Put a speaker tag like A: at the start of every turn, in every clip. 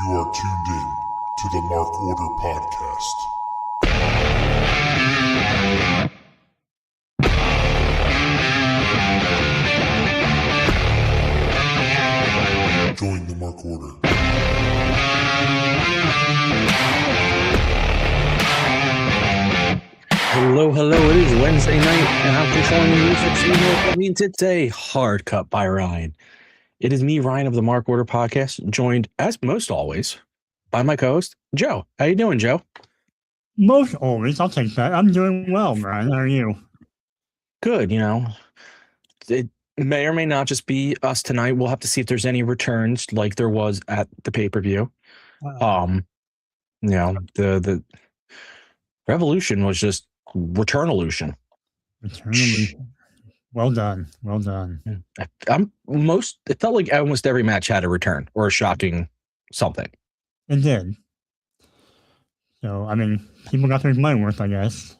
A: You are tuned in to the Mark Order Podcast. Join the Mark Order.
B: Hello, it is Wednesday night, and I'm controlling the music, so you know what that means. It's a hard cut by Ryan. It is me, Ryan, of the Mark Order Podcast, joined, as most always, by my co-host, Joe. How you doing, Joe?
C: Most always, I'll take that. I'm doing well, Brian. How are you?
B: Good, you know. It may or may not just be us tonight. We'll have to see if there's any returns like there was at the pay-per-view. You know, the Revolution was just return-illusion.
C: Well done. Well done.
B: It felt like almost every match had a return or a shocking something.
C: It did. So, I mean, people got their money worth, I guess.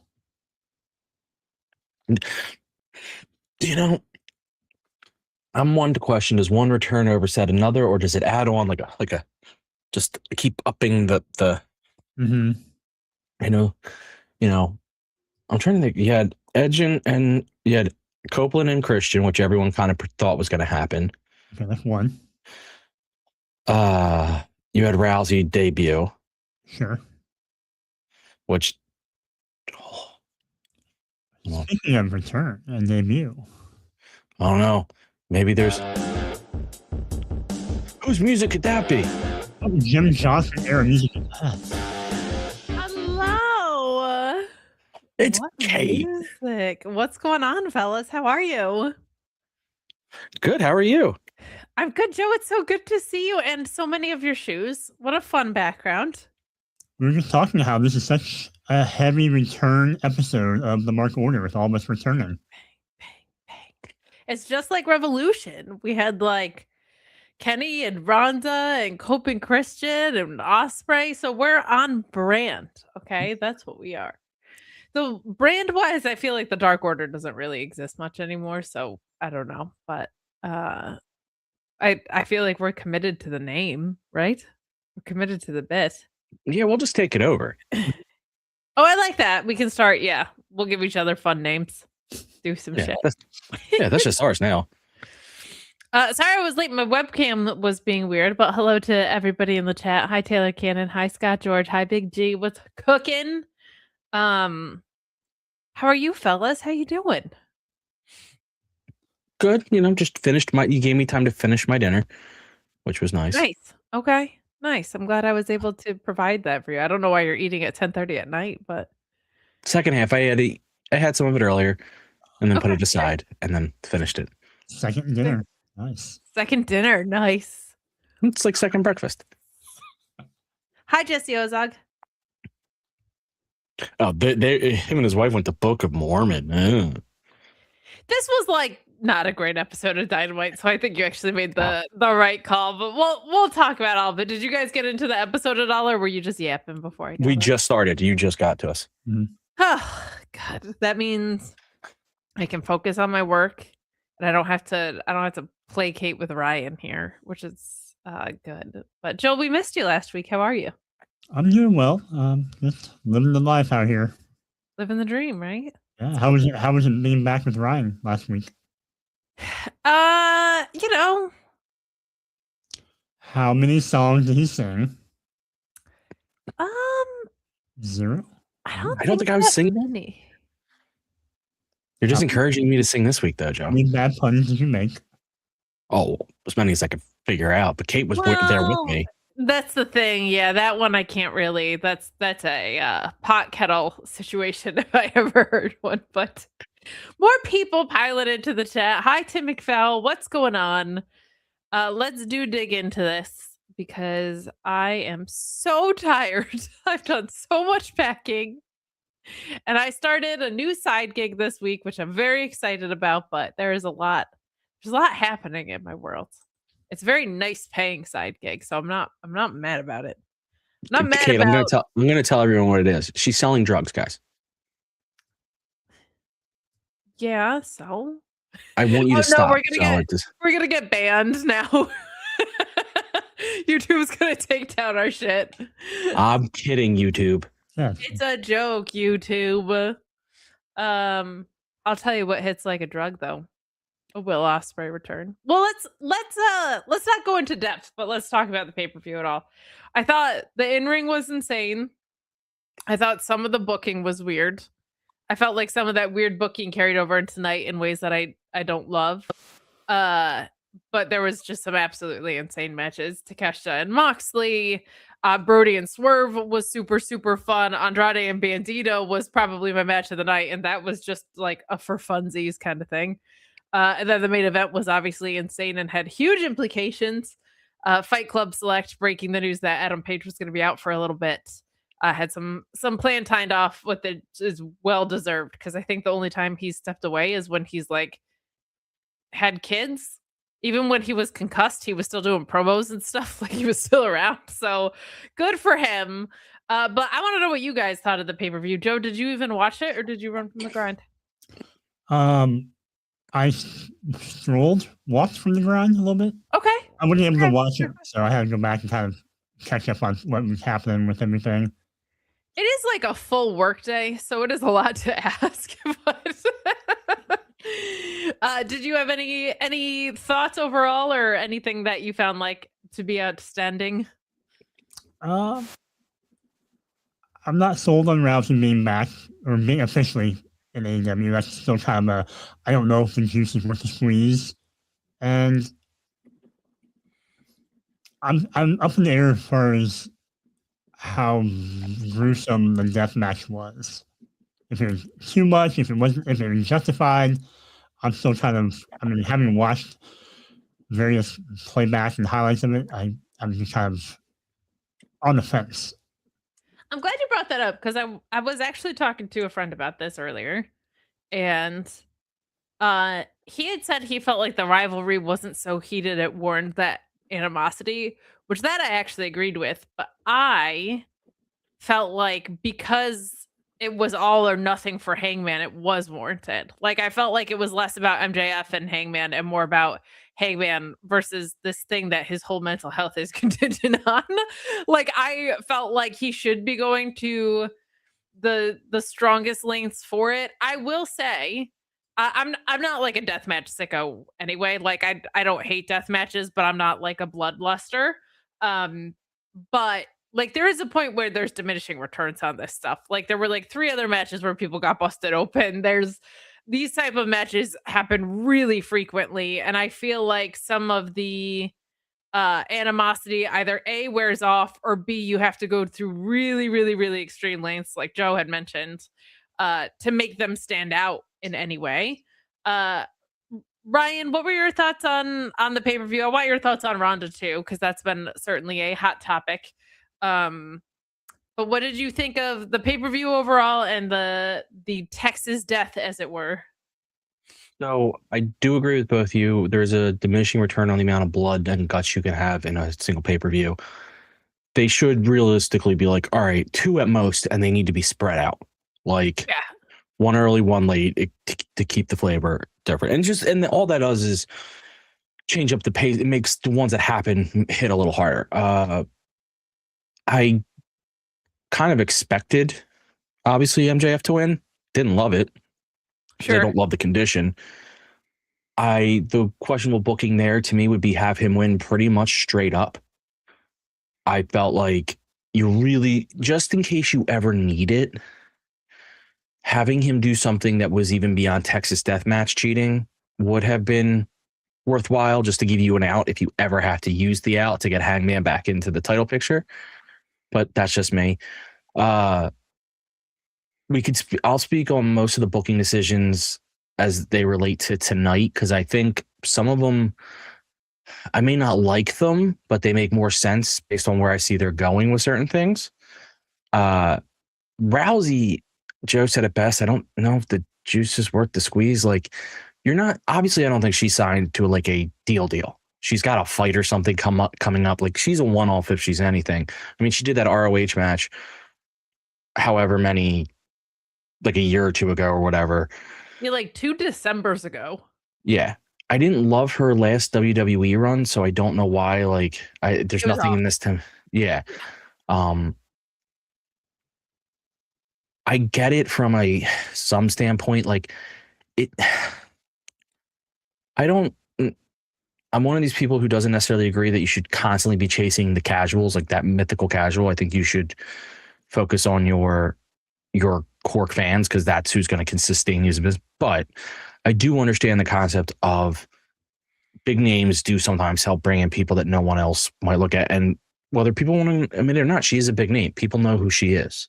B: You know, I'm one to question, does one return overset another, or does it add on like a just keep upping the
C: Mm-hmm.
B: you know, I'm trying to think. You had Edge and you had Copeland and Christian, which everyone kind of thought was going to happen.
C: Okay, that's one.
B: You had Rousey debut.
C: Sure.
B: Which,
C: Speaking of return and debut,
B: I don't know. Maybe there's whose music could that be?
C: Jim Johnson era music.
D: Hello.
B: It's
D: What
B: Kate.
D: music? What's going on, fellas? How are you?
B: Good. How are you?
D: I'm good, Joe. It's so good to see you and so many of your shoes. What a fun background.
C: We were just talking how this is such a heavy return episode of the Mark Order with all of us returning.
D: Bang. It's just like Revolution. We had like Kenny and Rhonda and Cope and Christian and Osprey. So we're on brand. Okay. That's what we are. So brand wise, I feel like the Dark Order doesn't really exist much anymore. So I don't know. But I feel like we're committed to the name, right? We're committed to the bit.
B: Yeah, we'll just take it over.
D: Oh, I like that. We can start. Yeah. We'll give each other fun names. Do some shit.
B: That's just ours now.
D: Sorry I was late. My webcam was being weird, but hello to everybody in the chat. Hi, Taylor Cannon. Hi, Scott George. Hi, Big G. What's cooking? How are you, fellas? How you doing?
B: Good. You know, just finished you gave me time to finish my dinner, which was nice.
D: Nice. Okay. Nice. I'm glad I was able to provide that for you. I don't know why you're eating at 10:30 at night, but
B: Second half, I had some of it earlier and then put it aside and then finished it.
C: Second dinner. Nice.
D: Second dinner. Nice.
B: It's like second breakfast.
D: Hi, Jesse Ozog.
B: Oh, him and his wife went to Book of Mormon. Ugh.
D: This was like not a great episode of Dynamite, so I think you actually made the right call. But we'll talk about all of it. Did you guys get into the episode at all, or were you just yapping before I?
B: We just started. You just got to us.
C: Mm-hmm.
D: Oh God, that means I can focus on my work, and I don't have to placate with Ryan here, which is good. But Joel, we missed you last week. How are you?
C: I'm doing well. Just living the life out here.
D: Living the dream, right?
C: Yeah. How was it being back with Ryan last week?
D: You know.
C: How many songs did he sing? 0.
D: I
B: don't think I was singing.
D: Many.
B: You're just encouraging me to sing this week, though, Joe.
C: How many bad puns did you make?
B: Oh, as many as I could figure out. But Kate was there with me.
D: That's the thing. Yeah, that one I can't really. That's a pot kettle situation if I ever heard one. But more people pilot into the chat. Hi, Tim McFell. What's going on? Let's dig into this because I am so tired. I've done so much packing. And I started a new side gig this week, which I'm very excited about, but there's a lot happening in my world. It's a very nice paying side gig, so I'm not mad about it. I'm not mad
B: Kate,
D: about
B: I'm gonna tell everyone what it is. She's selling drugs, guys.
D: Yeah, so
B: I want you to stop.
D: We're gonna get banned now. YouTube's gonna take down our shit.
B: I'm kidding, YouTube.
C: Yeah.
D: It's a joke, YouTube. I'll tell you what hits like a drug though. A Will Ospreay return. Well, let's not go into depth, but let's talk about the pay-per-view at all. I thought the in-ring was insane. I thought some of the booking was weird. I felt like some of that weird booking carried over into tonight in ways that I don't love. But there was just some absolutely insane matches. Takeshita and Moxley, Brody and Swerve was super, super fun. Andrade and Bandito was probably my match of the night, and that was just like a for funsies kind of thing. And then the main event was obviously insane and had huge implications. Fight Club Select breaking the news that Adam Page was going to be out for a little bit. Had some plan timed off with it is well deserved, because I think the only time he's stepped away is when he's like had kids. Even when he was concussed, he was still doing promos and stuff. Like he was still around. So good for him. But I want to know what you guys thought of the pay-per-view. Joe, did you even watch it or did you run from the grind?
C: I walked from the grind a little bit.
D: Okay.
C: I wasn't able to watch it, so I had to go back and kind of catch up on what was happening with everything.
D: It is like a full work day, so it is a lot to ask. But did you have any thoughts overall or anything that you found like to be outstanding?
C: I'm not sold on Rousey being back or being officially in AEW. That's still kind of I don't know if the juice is worth the squeeze. And I'm up in the air as far as how gruesome the death match was. If it was too much, if it was justified, I'm still having watched various playbacks and highlights of it, I'm just kind of on the fence.
D: I'm glad you brought that up, because I was actually talking to a friend about this earlier, and he had said he felt like the rivalry wasn't so heated it warranted that animosity, which that I actually agreed with, but I felt like because it was all or nothing for Hangman, it was warranted. Like I felt like it was less about MJF and Hangman and more about Hangman versus this thing that his whole mental health is contingent on. Like I felt like he should be going to the strongest lengths for it. I will say I'm not like a deathmatch sicko anyway. Like I don't hate death matches, but I'm not like a bloodluster. But like there is a point where there's diminishing returns on this stuff. Like there were like 3 other matches where people got busted open. There's these type of matches happen really frequently, and I feel like some of the animosity either A, wears off, or B, you have to go through really, really, really extreme lengths, like Joe had mentioned, to make them stand out in any way. Ryan, what were your thoughts on the pay-per-view? I want your thoughts on Ronda too, because that's been certainly a hot topic. But what did you think of the pay-per-view overall and the Texas death, as it were?
B: So I do agree with both of you. There's a diminishing return on the amount of blood and guts you can have in a single pay-per-view. They should realistically be like, all right, 2 at most, and they need to be spread out. Like 1 early, 1 late to keep the flavor different. And all that does is change up the pace. It makes the ones that happen hit a little harder. I kind of expected, obviously, MJF to win. Didn't love it. Sure. I don't love the condition. The questionable booking there to me would be have him win pretty much straight up. I felt like you really, just in case you ever need it, having him do something that was even beyond Texas Deathmatch cheating would have been worthwhile, just to give you an out if you ever have to use the out to get Hangman back into the title picture. But that's just me. I'll speak on most of the booking decisions as they relate to tonight, because I think some of them, I may not like them, but they make more sense based on where I see they're going with certain things. Rousey, Joe said it best. I don't know if the juice is worth the squeeze. Like, you're not, obviously, I don't think she's signed to like a deal. She's got a fight or something coming up. Like, she's a one-off if she's anything. I mean, she did that ROH match however many, like a year or 2 ago or whatever.
D: Yeah, like 2 Decembers ago.
B: Yeah. I didn't love her last WWE run, so I don't know why. Like, there's
D: It was
B: nothing in
D: awful.
B: this time. Yeah. I get it from some standpoint. Like, it. I don't. I'm one of these people who doesn't necessarily agree that you should constantly be chasing the casuals, like that mythical casual. I think you should focus on your core fans because that's who's going to sustain you as a business. But I do understand the concept of big names do sometimes help bring in people that no one else might look at. And whether people want to admit it or not, she is a big name. People know who she is.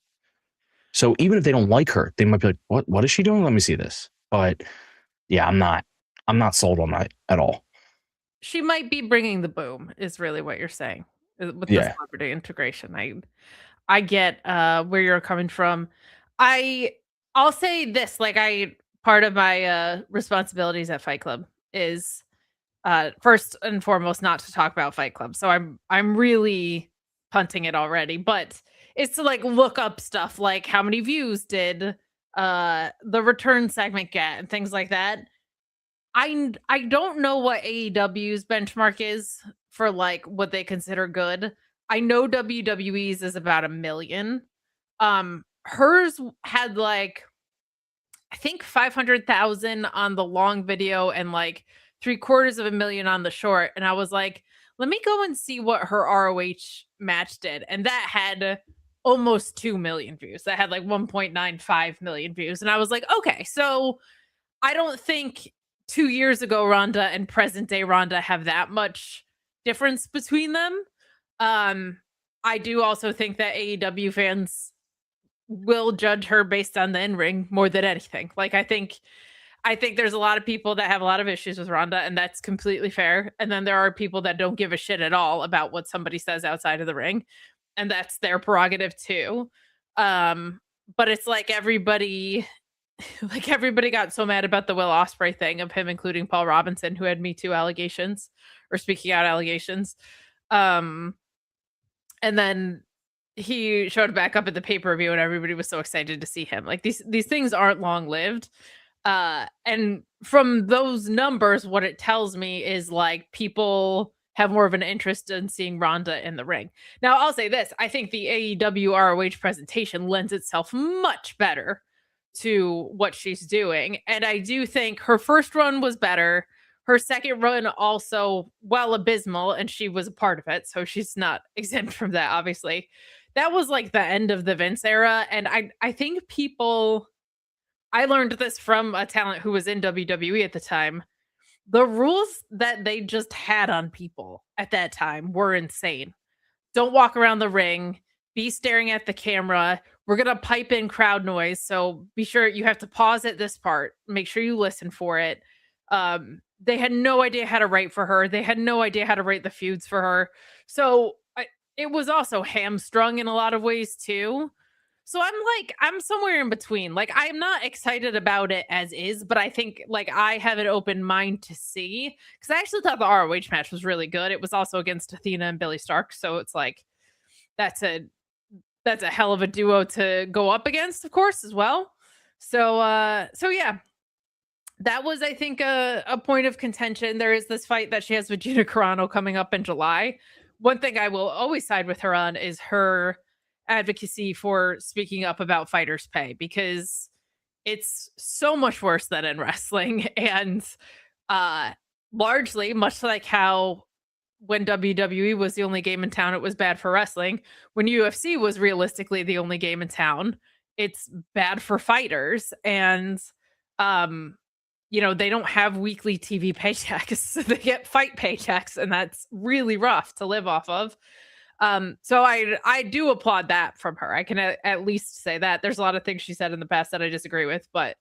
B: So even if they don't like her, they might be like, what is she doing? Let me see this. But yeah, I'm not sold on that at all.
D: She might be bringing the boom, is really what you're saying with the celebrity integration. I get where you're coming from. I'll say this, like, part of my responsibilities at Fight Club is first and foremost not to talk about Fight Club. So I'm really punting it already, but it's to like look up stuff like how many views did the return segment get and things like that. I don't know what AEW's benchmark is for like what they consider good. I know WWE's is about 1 million. Hers had like, I think 500,000 on the long video and like 750,000 on the short. And I was like, let me go and see what her ROH match did. And that had almost 2 million views. That had like 1.95 million views. And I was like, okay, so I don't think 2 years ago Ronda and present day Ronda have that much difference between them. I do also think that AEW fans will judge her based on the in-ring more than anything. Like, I think there's a lot of people that have a lot of issues with Ronda, and that's completely fair. And then there are people that don't give a shit at all about what somebody says outside of the ring, and that's their prerogative too. But it's like everybody got so mad about the Will Ospreay thing of him including Paul Robinson, who had Me Too allegations or speaking out allegations. And then he showed back up at the pay-per-view and everybody was so excited to see him. Like, these things aren't long-lived. And from those numbers, what it tells me is like people have more of an interest in seeing Ronda in the ring. Now, I'll say this. I think the AEW ROH presentation lends itself much better to what she's doing. And I do think her first run was better. Her second run also, while abysmal, and she was a part of it, so she's not exempt from that, obviously. That was like the end of the Vince era. And I think I learned this from a talent who was in WWE at the time. The rules that they just had on people at that time were insane. Don't walk around the ring, be staring at the camera. We're going to pipe in crowd noise. So be sure you have to pause at this part. Make sure you listen for it. They had no idea how to write for her. They had no idea how to write the feuds for her. So it was also hamstrung in a lot of ways too. So I'm somewhere in between. Like, I'm not excited about it as is, but I think like I have an open mind to see, because I actually thought the ROH match was really good. It was also against Athena and Billy Stark. So it's like, that's a hell of a duo to go up against, of course, as well. So yeah, that was, I think, a point of contention. There is this fight that she has with Gina Carano coming up in July. One thing I will always side with her on is her advocacy for speaking up about fighters' pay, because it's so much worse than in wrestling. And largely, much like how when WWE was the only game in town, it was bad for wrestling. When UFC was realistically the only game in town, it's bad for fighters. And they don't have weekly TV paychecks. They get fight paychecks, and that's really rough to live off of. So I do applaud that from her. I can at least say that. There's a lot of things she said in the past that I disagree with, but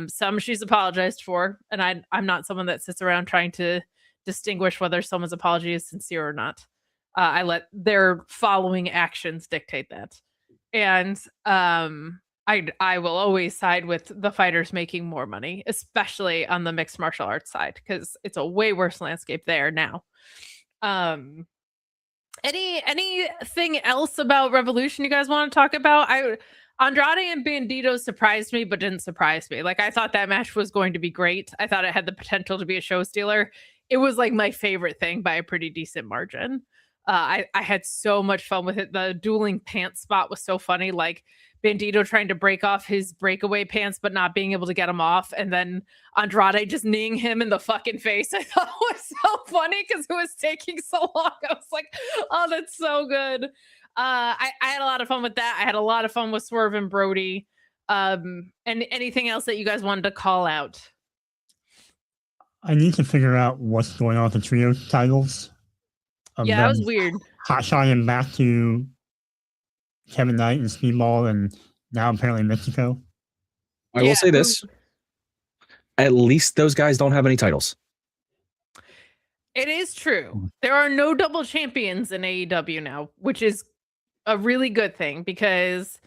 D: some she's apologized for, and I'm not someone that sits around trying to distinguish whether someone's apology is sincere or not. I let their following actions dictate that. And I will always side with the fighters making more money, especially on the mixed martial arts side, because it's a way worse landscape there now. Anything else about Revolution you guys want to talk about? Andrade and Bandito surprised me, but didn't surprise me. Like, I thought that match was going to be great. I thought it had the potential to be a show stealer. It was like my favorite thing by a pretty decent margin. I had so much fun with it. The dueling pants spot was so funny. Like Bandito trying to break off his breakaway pants, but not being able to get them off. And then Andrade just kneeing him in the fucking face. I thought it was so funny because it was taking so long. I was like, oh, that's so good. I had a lot of fun with that. I had a lot of fun with Swerve and Brody. And anything else that you guys wanted to call out?
C: I need to figure out what's going on with the trio titles.
D: Yeah, that was weird.
C: Hotshotting back to Kevin Knight and Speedball, and now apparently Mystico.
B: I will say this. At least those guys don't have any titles.
D: It is true. There are no double champions in AEW now, which is a really good thing because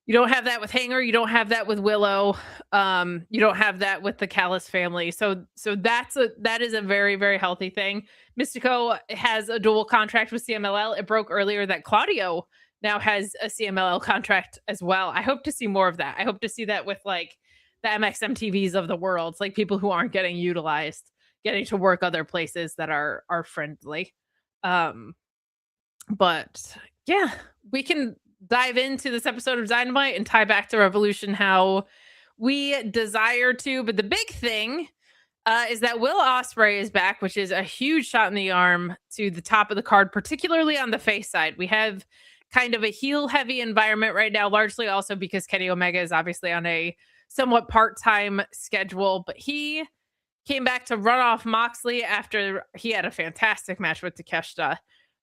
D: you don't have that with Hanger, you don't have that with Willow, you don't have that with the Callis family. So that is a very, very healthy thing. Mystico has a dual contract with CMLL. It broke earlier that Claudio now has a CMLL contract as well. I hope to see more of that. I hope to see that with like the MXMTVs of the world, like people who aren't getting utilized, getting to work other places that are friendly. But yeah, we can dive into this episode of Dynamite and tie back to Revolution how we desire to. But the big thing is that Will Ospreay is back, which is a huge shot in the arm to the top of the card, particularly on the face side. We have kind of a heel-heavy environment right now, largely also because Kenny Omega is obviously on a somewhat part-time schedule, but he came back to run off Moxley after he had a fantastic match with Takeshita.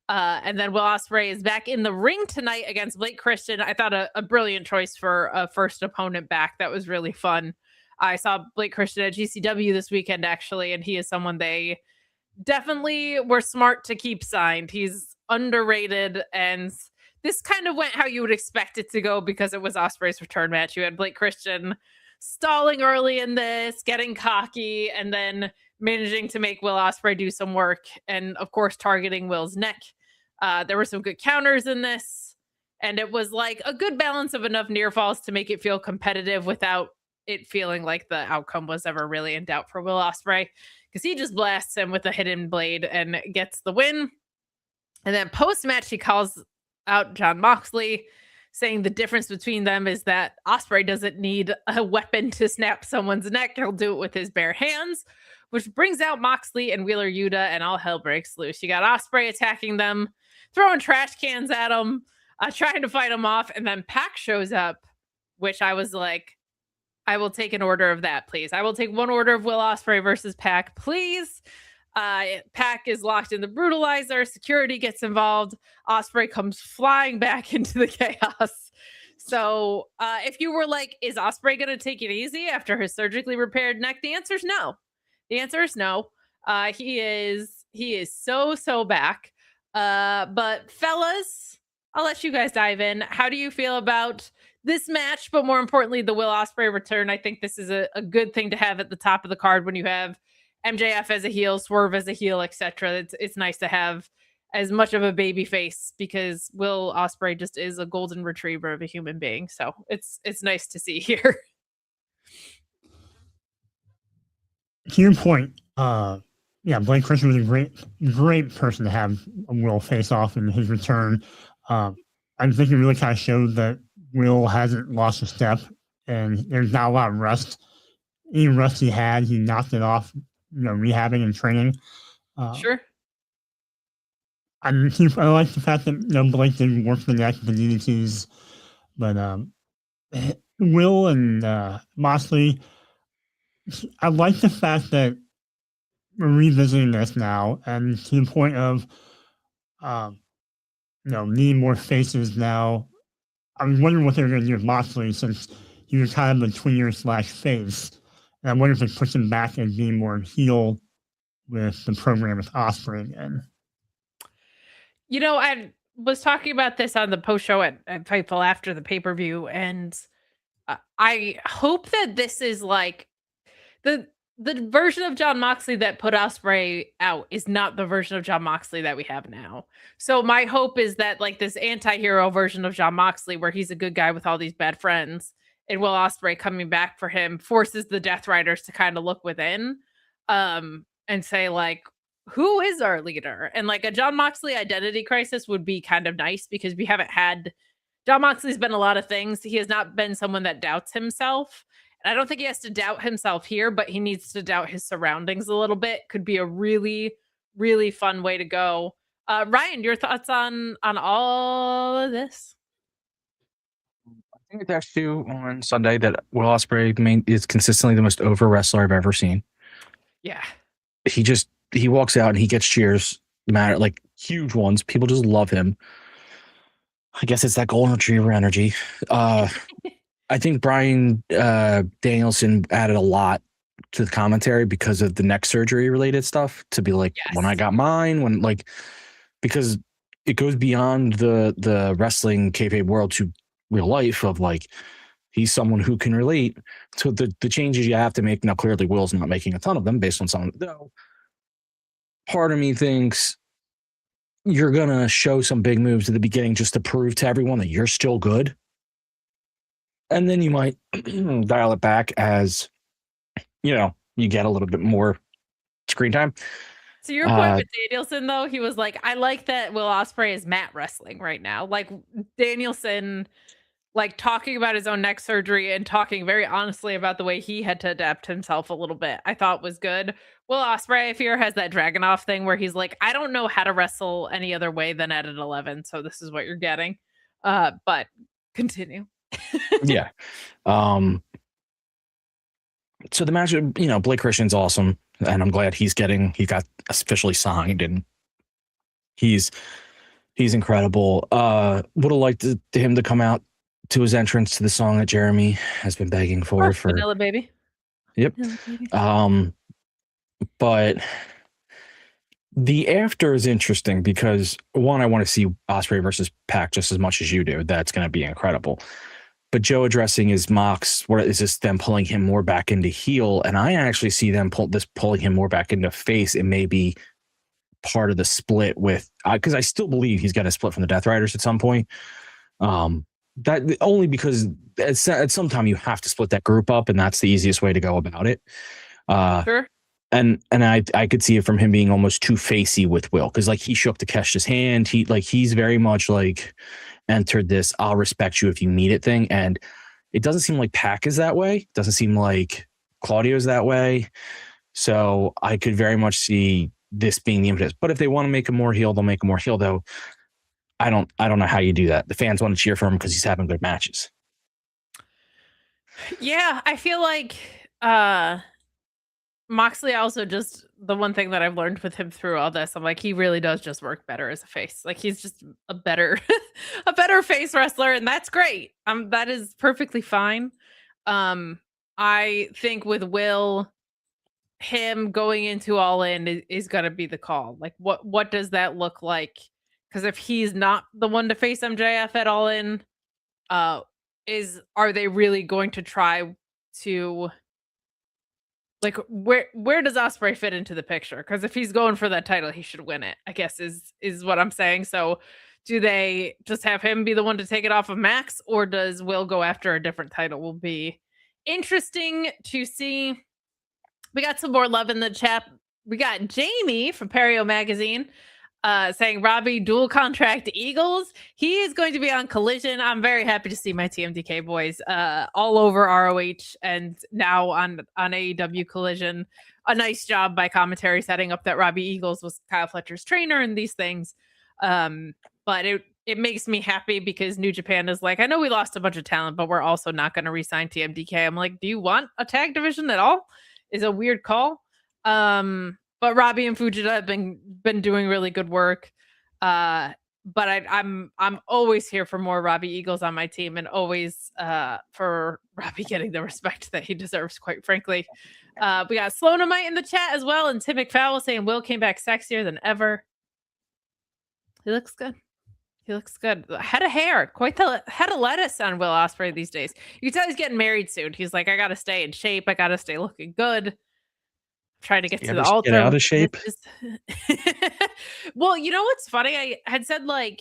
D: And then Will Ospreay is back in the ring tonight against Blake Christian. I thought a brilliant choice for a first opponent back. That was really fun. I saw Blake Christian at GCW this weekend, actually, and he is someone they definitely were smart to keep signed. He's underrated, and this kind of went how you would expect it to go because it was Ospreay's return match. You had Blake Christian stalling early in this, getting cocky, and then managing to make Will Ospreay do some work, and of course targeting Will's neck. There were some good counters in this, and it was like a good balance of enough near falls to make it feel competitive without it feeling like the outcome was ever really in doubt for Will Ospreay, because he just blasts him with a hidden blade and gets the win. And then post-match, he calls out Jon Moxley, saying the difference between them is that Ospreay doesn't need a weapon to snap someone's neck. He'll do it with his bare hands, which brings out Moxley and Wheeler Yuta, and all hell breaks loose. You got Ospreay attacking them, throwing trash cans at them, trying to fight them off, and then Pac shows up, which I was like, I will take an order of that, please. I will take one order of Will Ospreay versus Pac, please. Pac is locked in the brutalizer. Security gets involved. Ospreay comes flying back into the chaos. So if you were like, is Ospreay going to take it easy after his surgically repaired neck? The answer is no. The answer is no. He is so back. But fellas, I'll let you guys dive in. How do you feel about this match? But more importantly, the Will Ospreay return. I think this is a good thing to have at the top of the card when you have MJF as a heel, Swerve as a heel, etc. It's nice to have as much of a baby face because Will Ospreay just is a golden retriever of a human being. So it's nice to see here.
C: To your point, Blake Christian was a great person to have a Will face off in his return. I think it really kind of showed that Will hasn't lost a step, and there's not a lot of rust. Any rust he had, he knocked it off, rehabbing and training.
D: Sure.
C: I like the fact that Blake didn't work the neck, the DDTs, but Will and Moxley, I like the fact that we're revisiting this now, and to the point of, needing more faces now. I was wondering what they were going to do with Moxley since he was kind of a tweener/face. And I wonder if they push him back and being more heel with the program with Ospreay again.
D: I was talking about this on the post show at Fightful after the pay-per-view, and I hope that this is like the version of Jon Moxley that put Ospreay out is not the version of Jon Moxley that we have now. So my hope is that like this anti-hero version of Jon Moxley, where he's a good guy with all these bad friends, and Will Ospreay coming back for him forces the Death Riders to kind of look within, and say like, who is our leader? And like a Jon Moxley identity crisis would be kind of nice because we haven't had. Jon Moxley's been a lot of things. He has not been someone that doubts himself. I don't think he has to doubt himself here, but he needs to doubt his surroundings a little bit. Could be a really, really fun way to go. Ryan, your thoughts on all of this?
B: I think it's actually on Sunday that Will Ospreay is consistently the most over wrestler I've ever seen.
D: Yeah.
B: He walks out and he gets cheers, no matter like huge ones. People just love him. I guess it's that golden retriever energy. I think Bryan Danielson added a lot to the commentary because of the neck surgery related stuff to be like, yes, when I got mine, because it goes beyond the wrestling kayfabe world to real life of like, he's someone who can relate to the changes you have to make. Now, clearly Will's not making a ton of them based on some, though. Part of me thinks you're going to show some big moves at the beginning just to prove to everyone that you're still good. And then you might dial it back as, you get a little bit more screen time.
D: So your point with Danielson, though, he was like, I like that Will Ospreay is mat wrestling right now. Like Danielson, like talking about his own neck surgery and talking very honestly about the way he had to adapt himself a little bit, I thought was good. Will Ospreay, I fear, has that Dragunov thing where he's like, I don't know how to wrestle any other way than at an 11, so this is what you're getting. But continue.
B: Yeah. So the match, Blake Christian's awesome, and I'm glad he got officially signed, and he's incredible. Would have liked him to come out to his entrance to the song that Jeremy has been begging for
D: Vanilla Baby.
B: Yep. Vanilla Baby. But the after is interesting because one, I want to see Ospreay versus Pac just as much as you do. That's going to be incredible. But Joe addressing his Mox, what is this? Them pulling him more back into heel, and I actually see them pulling him more back into face. It may be part of the split with because I still believe he's got to split from the Death Riders at some point. That only because at some time you have to split that group up, and that's the easiest way to go about it.
D: Sure.
B: And I could see it from him being almost too facey with Will because like he shook Takeshita's hand. He's very much like entered this I'll respect you if you need it thing, and it doesn't seem like Pac is that way. It doesn't seem like Claudio's that way. So I could very much see this being the impetus. But if they want to make him more heel, they'll make him more heel. Though I don't know how you do that. The fans want to cheer for him because he's having good matches.
D: Yeah, I feel like Moxley also just the one thing that I've learned with him through all this, I'm like, he really does just work better as a face. Like he's just a better face wrestler, and that's great. That is perfectly fine. I think with Will, him going into All In is gonna be the call. Like what does that look like? Because if he's not the one to face MJF at All In, are they really going to try to like where does Ospreay fit into the picture? Because if he's going for that title, he should win it, I guess is what I'm saying. So do they just have him be the one to take it off of Max, or does Will go after a different title? Will be interesting to see. We got some more love in the chat. We got Jamie from Perio Magazine saying Robbie dual contract Eagles. He is going to be on Collision. I'm very happy to see my TMDK boys all over ROH and now on AEW Collision. A nice job by commentary setting up that Robbie Eagles was Kyle Fletcher's trainer and these things. But it makes me happy because New Japan is like, I know we lost a bunch of talent, but we're also not going to re-sign TMDK. I'm like, do you want a tag division at all? Is a weird call. But Robbie and Fujita have been doing really good work. But I'm always here for more Robbie Eagles on my team, and always for Robbie getting the respect that he deserves, quite frankly. We got Sloanamite in the chat as well, and Tim McFowle saying Will came back sexier than ever. He looks good. He looks good. Head of hair, quite the head of lettuce on Will Ospreay these days. You can tell he's getting married soon. He's like, I gotta stay in shape. I gotta stay looking good. trying to get
B: You
D: to
B: ever
D: the altar.
B: get out
D: with
B: of shape?
D: Well, you know what's funny? I had said like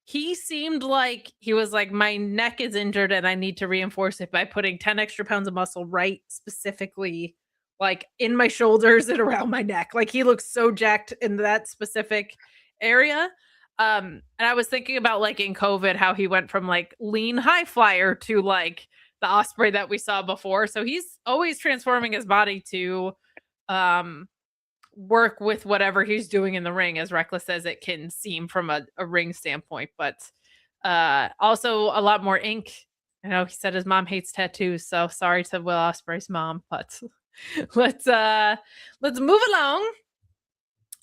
D: he seemed like he was like, my neck is injured and I need to reinforce it by putting 10 extra pounds of muscle right specifically like in my shoulders and around my neck. Like he looks so jacked in that specific area. And I was thinking about like in COVID, how he went from like lean high flyer to like the Osprey that we saw before. So he's always transforming his body to work with whatever he's doing in the ring, as reckless as it can seem from a ring standpoint. But also a lot more ink. I know he said his mom hates tattoos, so sorry to Will Ospreay's mom, but let's move along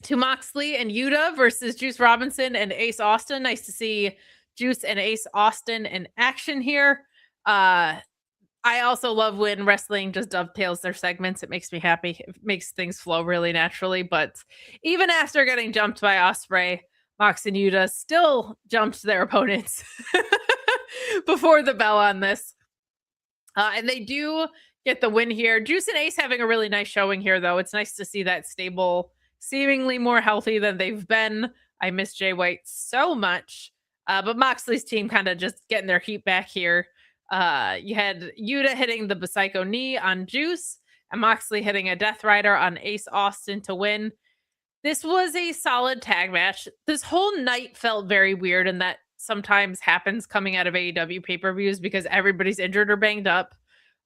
D: to Moxley and Yuta versus Juice Robinson and Ace Austin. Nice to see Juice and Ace Austin in action here. I also love when wrestling just dovetails their segments. It makes me happy. It makes things flow really naturally. But even after getting jumped by Ospreay, Mox and Yuta still jumped their opponents before the bell on this. And they do get the win here. Juice and Ace having a really nice showing here, though. It's nice to see that stable, seemingly more healthy than they've been. I miss Jay White so much. But Moxley's team kind of just getting their heat back here. You had Yuta hitting the Psycho knee on Juice and Moxley hitting a Death Rider on Ace Austin to win. This was a solid tag match. This whole night felt very weird, and that sometimes happens coming out of AEW pay-per-views because everybody's injured or banged up.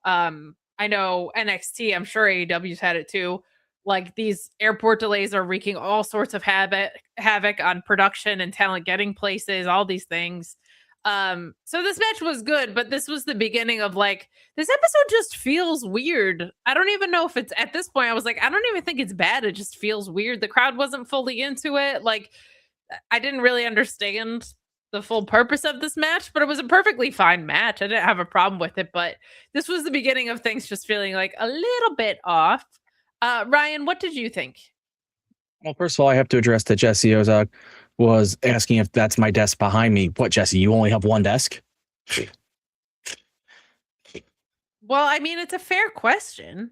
D: I know NXT, I'm sure AEW's had it too. Like these airport delays are wreaking all sorts of havoc on production and talent getting places, all these things. So this match was good, but this was the beginning of like, this episode just feels weird. I don't even know if it's at this point, I was like, I don't even think it's bad. It just feels weird. The crowd wasn't fully into it. Like, I didn't really understand the full purpose of this match, but it was a perfectly fine match. I didn't have a problem with it, but this was the beginning of things just feeling like a little bit off. Ryan, what did you think?
B: Well, first of all, I have to address that Jesse Ozog was asking if that's my desk behind me. What, Jesse, you only have one desk?
D: Well, I mean, it's a fair question.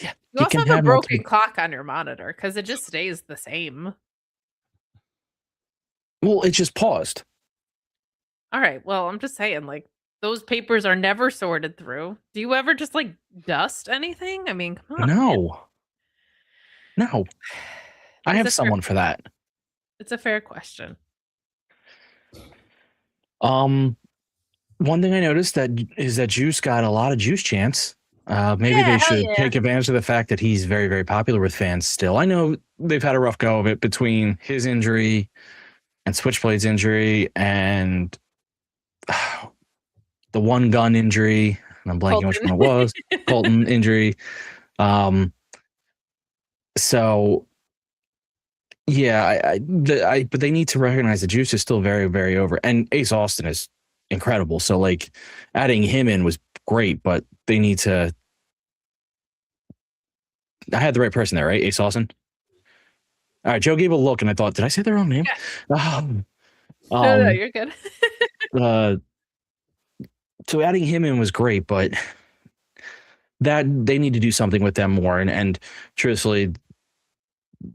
B: Yeah.
D: You also have a broken clock on your monitor because it just stays the same.
B: Well, it just paused.
D: All right. Well, I'm just saying, like, those papers are never sorted through. Do you ever just like dust anything? I mean, come on.
B: No. I have someone for that.
D: It's a fair question.
B: One thing I noticed is that Juice got a lot of Juice chants. Maybe they should take advantage of the fact that he's very, very popular with fans still. I know they've had a rough go of it between his injury and Switchblade's injury and the one gun injury. And I'm blanking which one it was. Colton injury. So yeah, but they need to recognize that Juice is still very, very over, and Ace Austin is incredible. So like adding him in was great, but they need to. I had the right person there, right? Ace Austin. All right, Joe gave a look, and I thought, did I say the wrong name?
D: Yeah. No, you're good.
B: So adding him in was great, but that they need to do something with them more, and truthfully,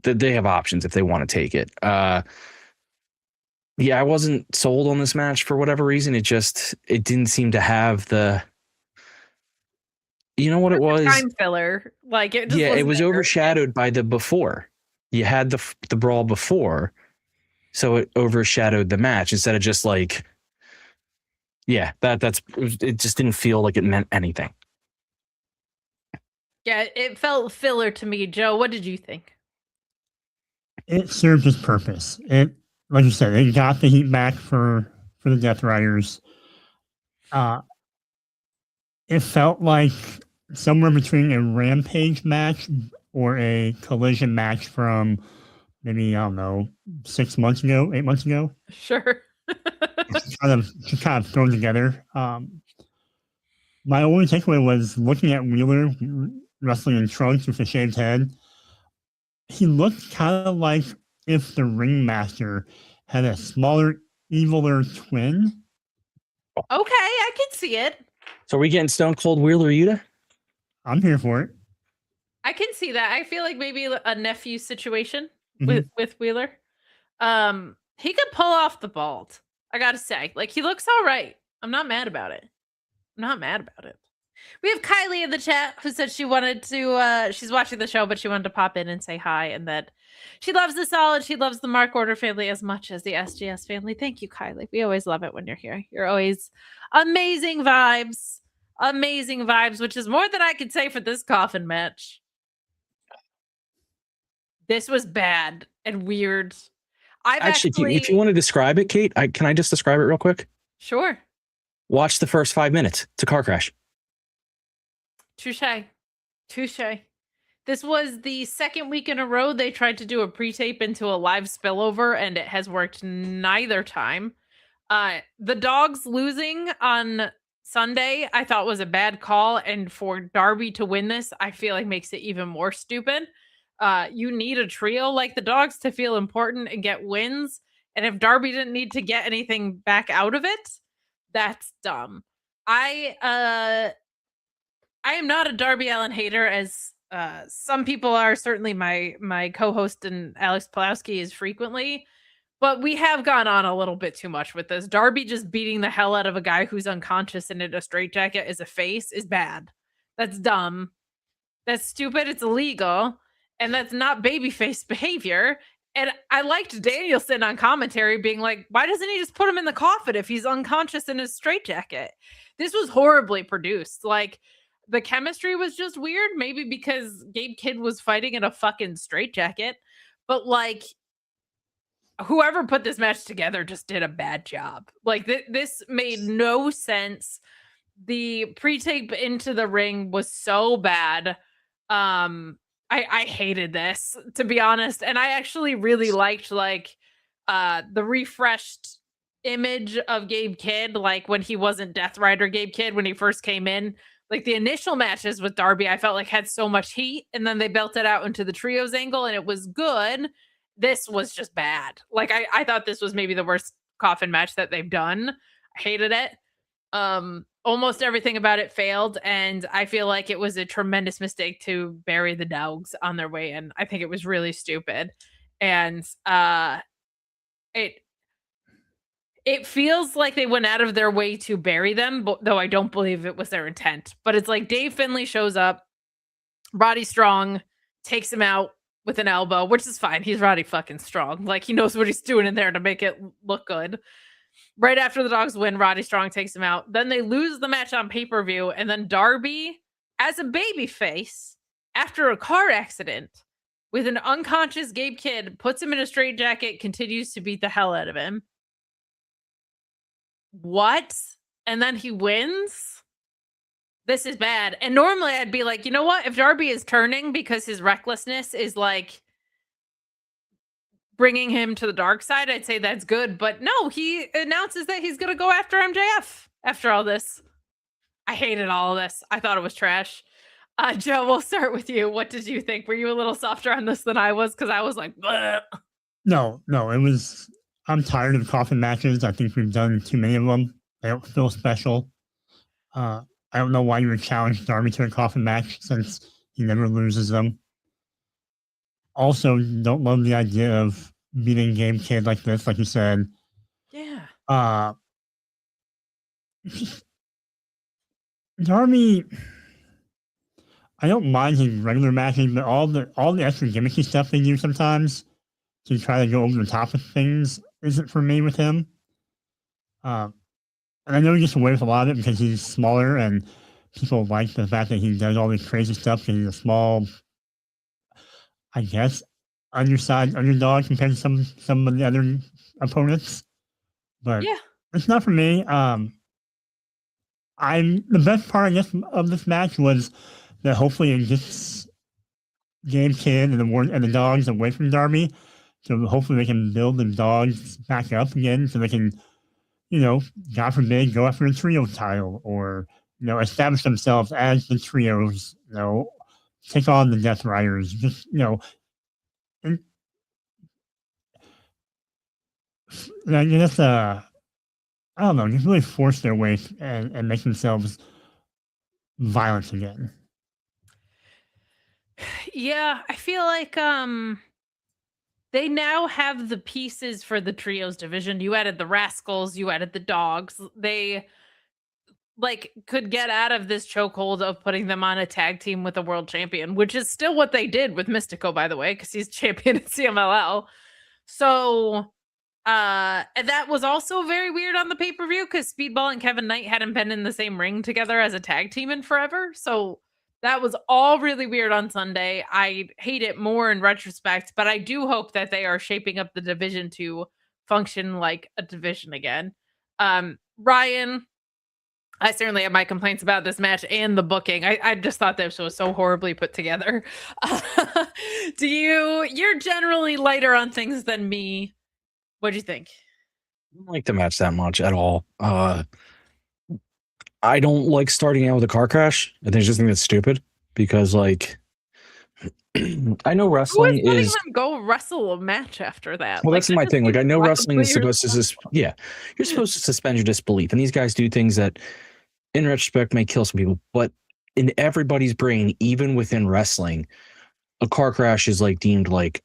B: they have options if they want to take it. Yeah, I wasn't sold on this match for whatever reason. It didn't seem to have the. You know what it was?
D: Time filler, like it. Just
B: it was overshadowed by the before. You had the brawl before, so it overshadowed the match instead of just like. Yeah, it just didn't feel like it meant anything.
D: Yeah, it felt filler to me. Joe, what did you think?
C: It served its purpose. It, like you said, it got the heat back for the Death Riders. It felt like somewhere between a Rampage match or a Collision match from maybe, I don't know, 8 months ago.
D: Sure.
C: just kind of thrown together. My only takeaway was looking at Wheeler wrestling in trunks with a shaved head. He looked kind of like if the Ringmaster had a smaller, eviler twin.
D: Okay, I can see it.
B: So are we getting Stone Cold Wheeler Yuta?
C: I'm here for it.
D: I can see that. I feel like maybe a nephew situation
C: Mhm.
D: with Wheeler. He could pull off the bald. I gotta say, like he looks all right. I'm not mad about it. I'm not mad about it. We have Kylie in the chat who said she wanted to she's watching the show, but she wanted to pop in and say hi and that she loves the Solid, she loves the Mark Order family as much as the SGS family. Thank you, Kylie. We always love it when you're here. You're always amazing vibes. Amazing vibes, which is more than I could say for this coffin match. This was bad and weird. I've
B: Actually, if you want to describe it, Kate, can I just describe it real quick?
D: Sure.
B: Watch the first 5 minutes. It's a car crash.
D: Touche. This was the second week in a row they tried to do a pre-tape into a live spillover, and it has worked neither time. The Dogs losing on Sunday, I thought was a bad call, and for Darby to win this, I feel like makes it even more stupid. You need a trio like the Dogs to feel important and get wins, and if Darby didn't need to get anything back out of it, that's dumb. I am not a Darby Allin hater, as some people are. Certainly, my co-host and Alex Pulowski is frequently, but we have gone on a little bit too much with this. Darby just beating the hell out of a guy who's unconscious and in a straitjacket as a face is bad. That's dumb. That's stupid. It's illegal, and that's not babyface behavior. And I liked Danielson on commentary being like, why doesn't he just put him in the coffin if he's unconscious in his straitjacket? This was horribly produced. Like, the chemistry was just weird, maybe because Gabe Kidd was fighting in a fucking straitjacket. But, like, whoever put this match together just did a bad job. Like, this made no sense. The pre-tape into the ring was so bad. I hated this, to be honest. And I actually really liked the refreshed image of Gabe Kidd, like when he wasn't Death Rider Gabe Kidd when he first came in. Like the initial matches with Darby, I felt like had so much heat, and then they built it out into the trios angle, and it was good. This was just bad. Like I thought this was maybe the worst coffin match that they've done. I hated it. Almost everything about it failed, and I feel like it was a tremendous mistake to bury the Dogs on their way in. I think it was really stupid, and it feels like they went out of their way to bury them, though I don't believe it was their intent. But it's like Dave Finlay shows up, Roddy Strong takes him out with an elbow, which is fine. He's Roddy fucking Strong. Like, he knows what he's doing in there to make it look good. Right after the Dogs win, Roddy Strong takes him out. Then they lose the match on pay-per-view, and then Darby, as a babyface, after a car accident with an unconscious Gabe Kidd, puts him in a straitjacket, continues to beat the hell out of him. What? And then he wins? This is bad. And normally I'd be like, you know what? If Darby is turning because his recklessness is like bringing him to the dark side, I'd say that's good. But no, he announces that he's going to go after MJF after all this. I hated all of this. I thought it was trash. Joe, we'll start with you. What did you think? Were you a little softer on this than I was? Because I was like, bleh.
C: No, it was. I'm tired of coffin matches. I think we've done too many of them. They don't feel special. I don't know why you would challenge Darby to a coffin match since he never loses them. Also, don't love the idea of beating Gabe Kidd like this, like you said.
D: Yeah.
C: Darby, I don't mind his regular matches, but all the extra gimmicky stuff they do sometimes to try to go over the top of things isn't for me with him. And I know he gets away with a lot of it because he's smaller and people like the fact that he does all this crazy stuff because he's a small, I guess, undersized underdog compared to some of the other opponents. But
D: Yeah.
C: it's not for me. The best part, I guess, of this match was that hopefully it gets Gabe Kidd and the Dogs away from Darby. So hopefully they can build the Dogs back up again so they can, God forbid, go after a trio title or, establish themselves as the trios, take on the Death Riders, just, and I guess, I don't know, just really force their way and make themselves violent again.
D: Yeah, I feel like they now have the pieces for the trios division. You added the Rascals, you added the Dogs. They like could get out of this chokehold of putting them on a tag team with a world champion, which is still what they did with Mystico, by the way, because he's champion at CMLL. So and that was also very weird on the pay-per-view because Speedball and Kevin Knight hadn't been in the same ring together as a tag team in forever. So that was all really weird on Sunday. I hate it more in retrospect, but I do hope that they are shaping up the division to function like a division again. Ryan, I certainly have my complaints about this match and the booking. I just thought this was so horribly put together. You're generally lighter on things than me. What do you think?
B: I don't like the match that much at all. I don't like starting out with a car crash. I just think that's stupid because, like, I know wrestling
D: Who is letting
B: is.
D: them go wrestle a match after that?
B: Well,
D: Like,
B: that's
D: that
B: my
D: just
B: thing. Like, I
D: seems
B: know wrestling is
D: wildly
B: supposed to. Yeah, you're supposed to suspend your disbelief, and these guys do things that, in retrospect, may kill some people. But in everybody's brain, even within wrestling, a car crash is like deemed like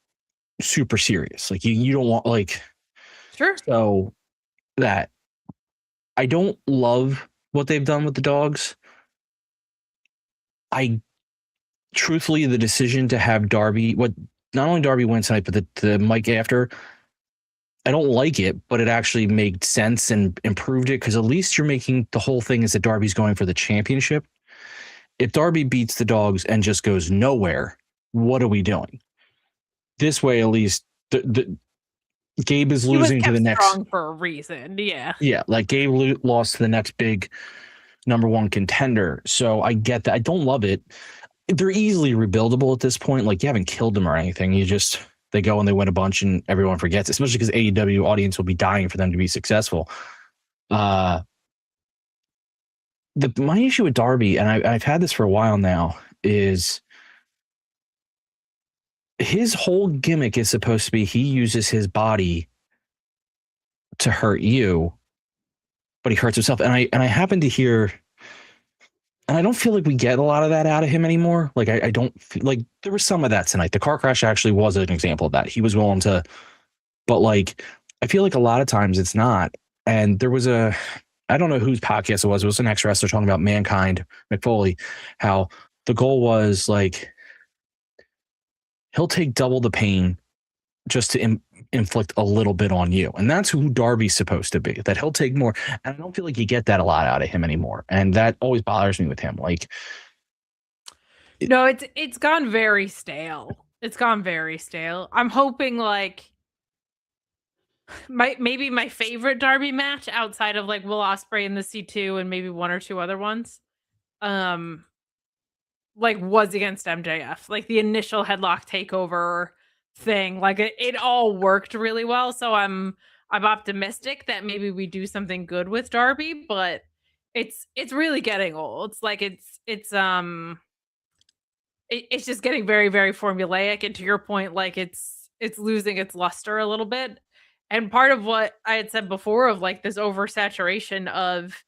B: super serious. Like you don't want like.
D: Sure.
B: So that I don't love what they've done with the Dogs. I truthfully, the decision to have Darby, not only Darby win tonight, but the Mike after, I don't like it, but it actually made sense and improved it because at least you're making the whole thing is that Darby's going for the championship. If Darby beats the Dogs and just goes nowhere, what are we doing? This way, at least the Gabe is losing to the next
D: strong for a reason. Yeah.
B: Yeah, like Gabe lost to the next big number one contender. So I get that. I don't love it. They're easily rebuildable at this point. Like you haven't killed them or anything. They go and they win a bunch and everyone forgets, especially because AEW audience will be dying for them to be successful. My issue with Darby, and I've had this for a while now, is his whole gimmick is supposed to be he uses his body to hurt you, but he hurts himself. And I happen to hear, and I don't feel like we get a lot of that out of him anymore. Like I don't feel like there was some of that tonight. The car crash actually was an example of that. He was willing to, but like I feel like a lot of times it's not. And there was I don't know whose podcast it was an ex-wrestler talking about Mankind, McFoley, how the goal was like he'll take double the pain just to inflict a little bit on you. And that's who Darby's supposed to be, that he'll take more. And I don't feel like you get that a lot out of him anymore. And that always bothers me with him. Like,
D: no, it's gone very stale. It's gone very stale. I'm hoping like maybe my favorite Darby match outside of like Will Ospreay in the C2 and maybe one or two other ones. Like was against MJF. Like the initial headlock takeover thing, like it all worked really well. So I'm optimistic that maybe we do something good with Darby, but it's really getting old. It's like it's just getting very, very formulaic. And to your point, like it's losing its luster a little bit. And part of what I had said before of like this oversaturation of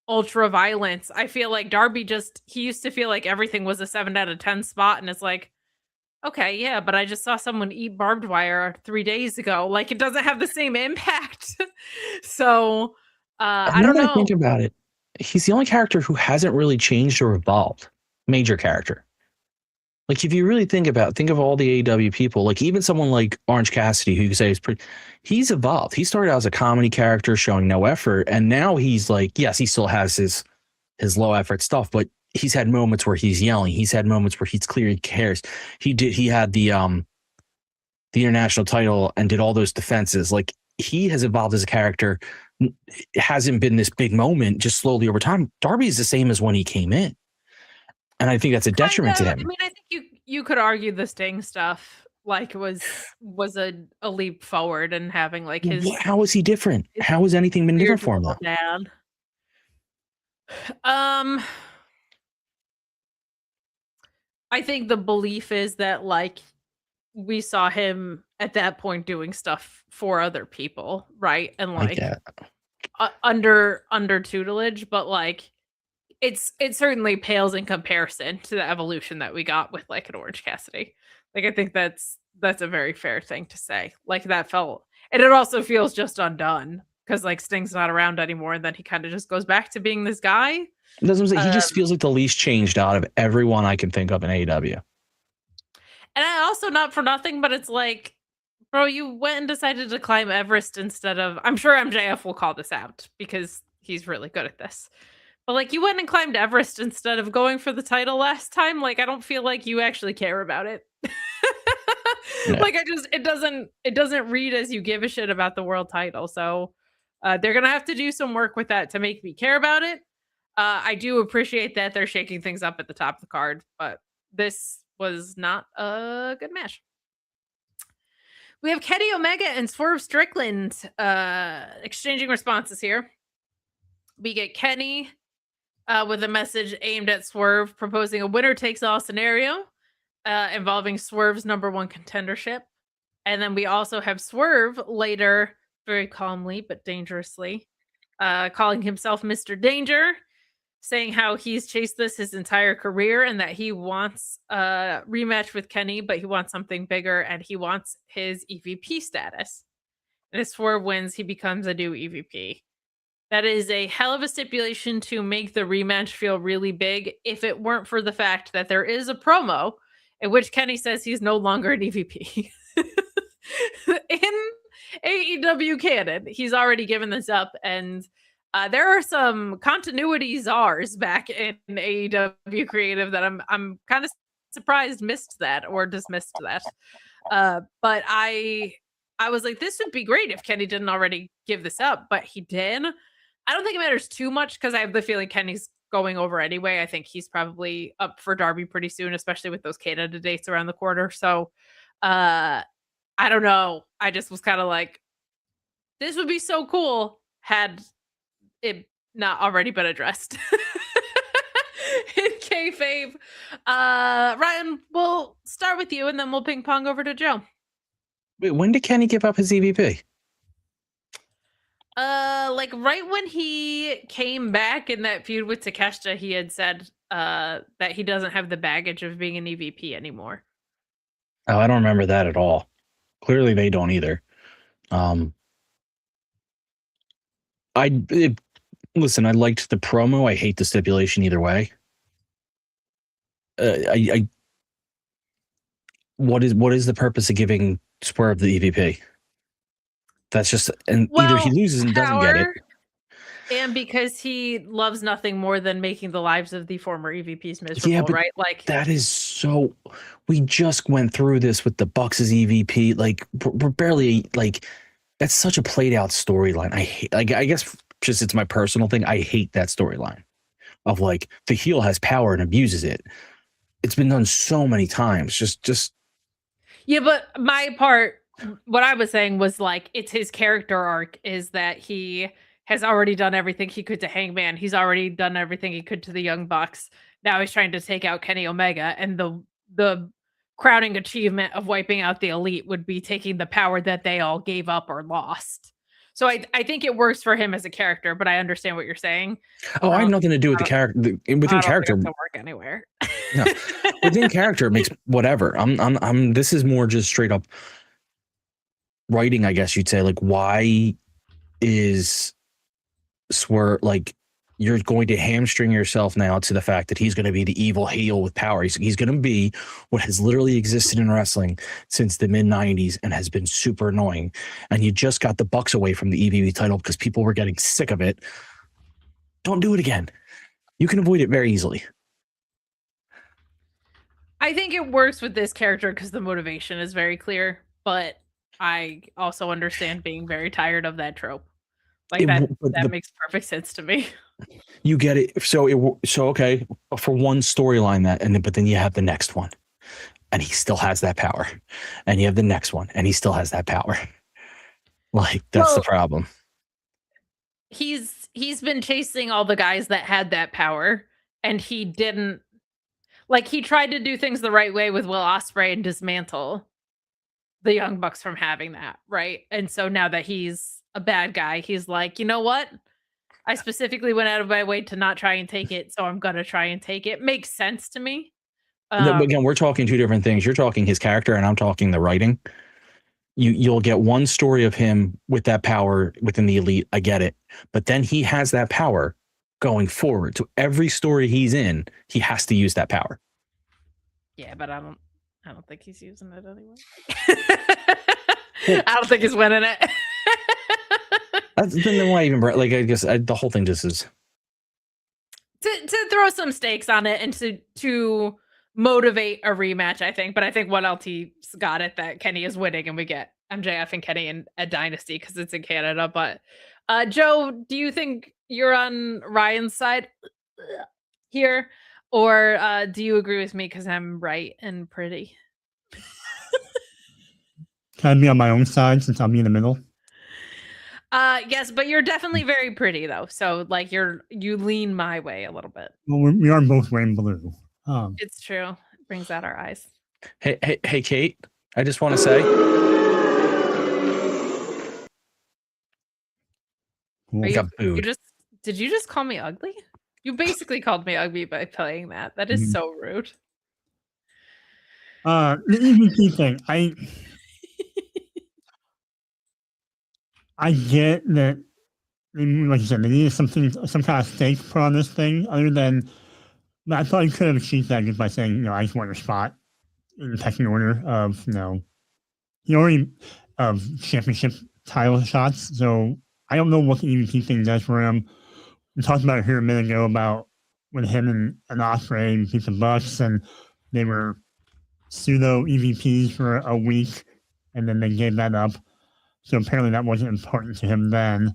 D: ultra violence, I feel like Darby he used to feel like everything was a 7 out of 10 spot, and it's like, okay, yeah, but I just saw someone eat barbed wire 3 days ago. Like it doesn't have the same impact. So I don't know.
B: Think about it. He's the only character who hasn't really changed or evolved. Major character. Like if you really think of all the AEW people, like even someone like Orange Cassidy, who you say is he's evolved. He started out as a comedy character showing no effort, and now he's like, yes, he still has his low effort stuff, but he's had moments where he's yelling. He's had moments where he's clear he cares. He had the international title and did all those defenses. Like he has evolved as a character. It hasn't been this big moment, just slowly over time. Darby is the same as when he came in. And I think that's a detriment to him.
D: I mean, I think you could argue the Sting stuff like was a leap forward and having like his.
B: How is he different? How has anything been different for him?
D: Dad. I think the belief is that like we saw him at that point doing stuff for other people, right? And like under tutelage, but like it certainly pales in comparison to the evolution that we got with like an Orange Cassidy. Like I think that's a very fair thing to say. Like that felt, and it also feels just undone because like Sting's not around anymore, and then he kind of just goes back to being this guy.
B: That's what I'm saying. He just feels like the least changed out of everyone I can think of in AEW.
D: And I also, not for nothing, but it's like, bro, you went and decided to climb Everest instead of, I'm sure MJF will call this out because he's really good at this. But like you went and climbed Everest instead of going for the title last time. Like I don't feel like you actually care about it.
B: Yeah.
D: Like it doesn't read as you give a shit about the world title. So they're gonna have to do some work with that to make me care about it. I do appreciate that they're shaking things up at the top of the card, but this was not a good match. We have Kenny Omega and Swerve Strickland exchanging responses here. We get Kenny with a message aimed at Swerve, proposing a winner-takes-all scenario involving Swerve's #1 contendership. And then we also have Swerve later, very calmly but dangerously, calling himself Mr. Danger, saying how he's chased this his entire career and that he wants a rematch with Kenny, but he wants something bigger and he wants his EVP status. And if Swerve wins, he becomes a new EVP. That is a hell of a stipulation to make the rematch feel really big if it weren't for the fact that there is a promo in which Kenny says he's no longer an EVP. In AEW canon, he's already given this up, and there are some continuity czars back in AEW creative that I'm kind of surprised missed that or dismissed that. But I was like, this would be great if Kenny didn't already give this up, but he did. I don't think it matters too much because I have the feeling Kenny's going over anyway. I think he's probably up for Darby pretty soon, especially with those Canada dates around the corner. So I don't know. I just was kind of like, this would be so cool had it not already been addressed. In kayfabe. Ryan, we'll start with you and then we'll ping pong over to Joe.
B: Wait, when did Kenny give up his EVP?
D: Like right when he came back in that feud with Takeshita, he had said that he doesn't have the baggage of being an EVP anymore.
B: Oh, I don't remember that at all. Clearly, they don't either. Listen, I liked the promo. I hate the stipulation either way. What is the purpose of giving Swerve the EVP? That's just, and either he loses and doesn't get it.
D: And because he loves nothing more than making the lives of the former EVPs miserable, right? Like
B: that is so. We just went through this with the Bucks' EVP. Like we're barely like. That's such a played out storyline. I hate. Like I guess just it's my personal thing. I hate that storyline of like the heel has power and abuses it. It's been done so many times. Just.
D: Yeah, but my part, what I was saying was like it's his character arc is that he has already done everything he could to Hangman. He's already done everything he could to the Young Bucks. Now he's trying to take out Kenny Omega, and the crowning achievement of wiping out the Elite would be taking the power that they all gave up or lost. So I think it works for him as a character, but I understand what you're saying.
B: Oh, I have nothing to do with the character. Within character,
D: it doesn't work anywhere.
B: No, within character, it makes whatever. I'm. This is more just straight up writing, I guess you'd say. Like, why is Swerve like you're going to hamstring yourself now to the fact that he's going to be the evil heel with power? He's going to be what has literally existed in wrestling since the mid 90s and has been super annoying. And you just got the Bucks away from the EVP title because people were getting sick of it. Don't do it again. You can avoid it very easily.
D: I think it works with this character because the motivation is very clear, but I also understand being very tired of that trope. Like that makes perfect sense to me.
B: You get it. So okay, for one storyline but then you have the next one and he still has that power. And you have the next one and he still has that power. Like that's the problem.
D: He's been chasing all the guys that had that power, and he didn't. Like he tried to do things the right way with Will Ospreay and dismantle the Young Bucks from having that, right? And so now that he's a bad guy, he's like, you know what? I specifically went out of my way to not try and take it, so I'm gonna try and take it. Makes sense to me.
B: Again, we're talking two different things. You're talking his character, and I'm talking the writing. You'll get one story of him with that power within the Elite. I get it, but then he has that power going forward. So every story he's in, he has to use that power.
D: Yeah, but I don't think he's using it anyway. I don't think he's winning it.
B: That's then why even like I guess the whole thing just is
D: to throw some stakes on it and to motivate a rematch, I think. But I think 1LT's got it that Kenny is winning and we get MJF and Kenny in a dynasty because it's in Canada. But Joe, do you think you're on Ryan's side here? Or do you agree with me because I'm right and pretty?
C: Can I be on my own side since I'll be in the middle?
D: Yes, but you're definitely very pretty though. So like you lean my way a little bit.
C: Well, we are both wearing blue.
D: It's true. It brings out our eyes.
B: Hey, Kate. I just want to say.
C: Cool.
D: Did you just call me ugly? You basically called me ugly by playing that. That is so rude.
C: The EVP thing, I get that, like you said, they needed some kind of stake put on this thing. Other than, I thought you could have achieved that just by saying, I just want your spot in the pecking order of, he already championship title shots. So I don't know what the EVP thing does for him. We talked about it here a minute ago about when him and Ospreay beat the Bucks, and they were pseudo EVPs for a week, and then they gave that up. So apparently that wasn't important to him then.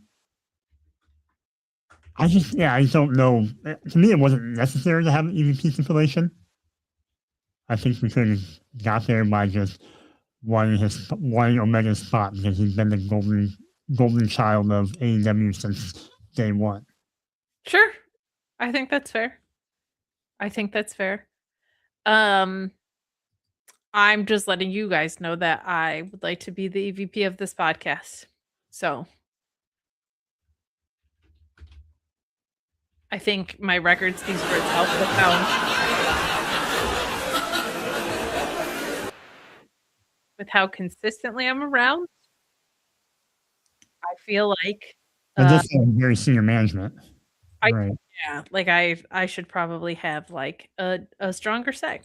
C: I just don't know. To me, it wasn't necessary to have an EVP stipulation. I think we could have got there by just wanting Omega's spot because he's been the golden child of AEW since day one.
D: Sure. I think that's fair. I'm just letting you guys know that I would like to be the EVP of this podcast. So I think my record speaks for itself with how consistently I'm around. I feel like
C: this is very senior management. Right.
D: Yeah, like I should probably have like a stronger say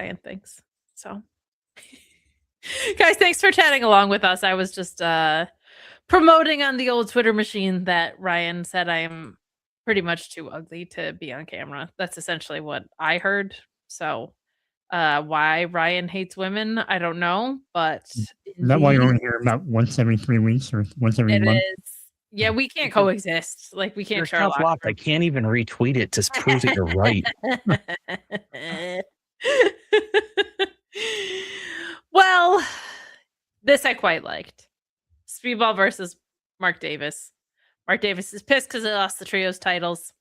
D: in things. So guys, thanks for chatting along with us. I was just promoting on the old Twitter machine that Ryan said I am pretty much too ugly to be on camera. That's essentially what I heard. So why Ryan hates women, I don't know, but
C: is that why you're only here about once every 3 weeks or once every month?
D: It is. Yeah, we can't coexist. Like we can't share a lot.
B: I can't even retweet it to prove that you're right.
D: Well, this I quite liked. Speedball versus Mark Davis. Mark Davis is pissed because he lost the trios titles.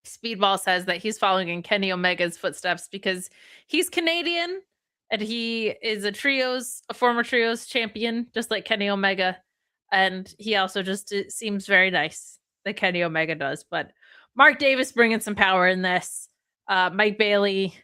D: Speedball says that he's following in Kenny Omega's footsteps because he's Canadian and he is a former trios champion, just like Kenny Omega. And he also just seems very nice, that Kenny Omega does. But Mark Davis bringing some power in this. Mike Bailey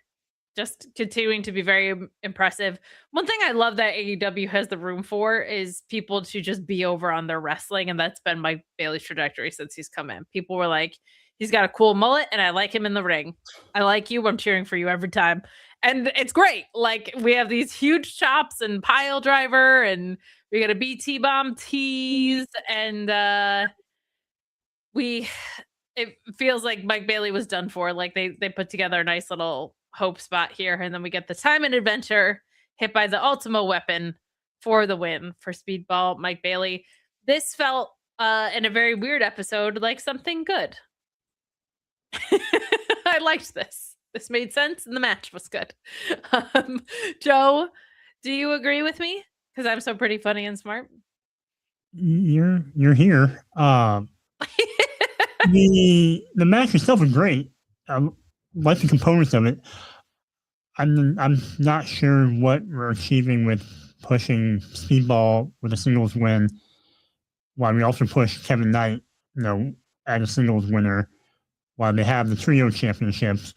D: just continuing to be very impressive. One thing I love that AEW has the room for is people to just be over on their wrestling. And that's been Mike Bailey's trajectory since he's come in. People were like, he's got a cool mullet and I like him in the ring. I like you. I'm cheering for you every time. And it's great. Like we have these huge chops and pile driver and we got a BT bomb tease and it feels like Mike Bailey was done for. Like they put together a nice little hope spot here. And then we get the time and adventure hit by the Ultimo weapon for the win for Speedball Mike Bailey. This felt in a very weird episode like something good. I liked this. This made sense and the match was good. Joe, do you agree with me? Because I'm so pretty funny and smart.
C: You're here. The match itself is great. I like the components of it. I'm not sure what we're achieving with pushing Speedball with a singles win, while we also push Kevin Knight as a singles winner, while they have the trio championships.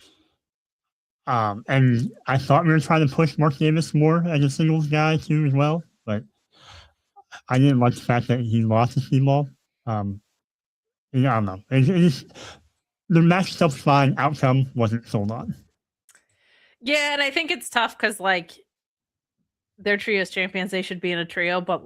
C: And I thought we were trying to push Mark Davis more as a singles guy too as well, but I didn't like the fact that he lost to Speedball. I don't know. The match stuff's fine. Outcome wasn't sold on.
D: Yeah, and I think it's tough because they're trios champions. They should be in a trio, but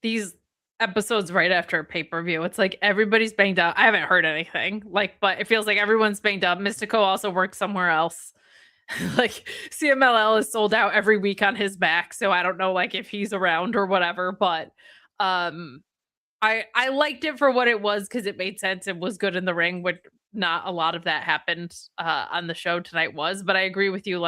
D: these episodes right after a pay-per-view, it's like everybody's banged up. I haven't heard anything. But it feels like everyone's banged up. Mystico also works somewhere else. CMLL is sold out every week on his back, so I don't know if he's around or whatever, but I liked it for what it was because it made sense. It was good in the ring, but not a lot of that happened on the show tonight but I agree with you.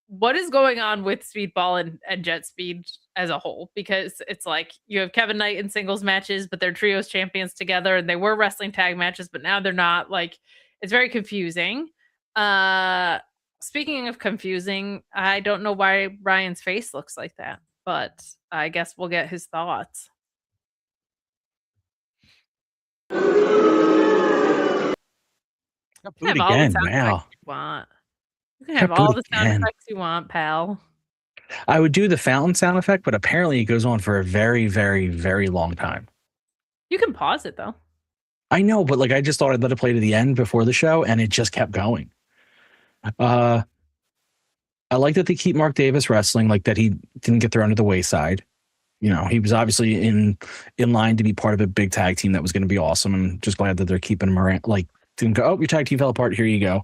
D: What is going on with Speedball and Jet Speed as a whole? Because it's you have Kevin Knight in singles matches, but they're trios champions together, and they were wrestling tag matches, but now they're not. It's very confusing. Speaking of confusing, I don't know why Ryan's face looks like that, but I guess we'll get his thoughts.
B: Do it again. Wow.
D: You can have all the sound effects you want, pal.
B: I would do the fountain sound effect, but apparently it goes on for a very, very, very long time.
D: You can pause it though.
B: I know, but I just thought I'd let it play to the end before the show, and it just kept going. I like that they keep Mark Davis wrestling, that he didn't get thrown to the wayside. He was obviously in line to be part of a big tag team that was going to be awesome. I'm just glad that they're keeping him around. Didn't go, oh, your tag team fell apart. Here you go.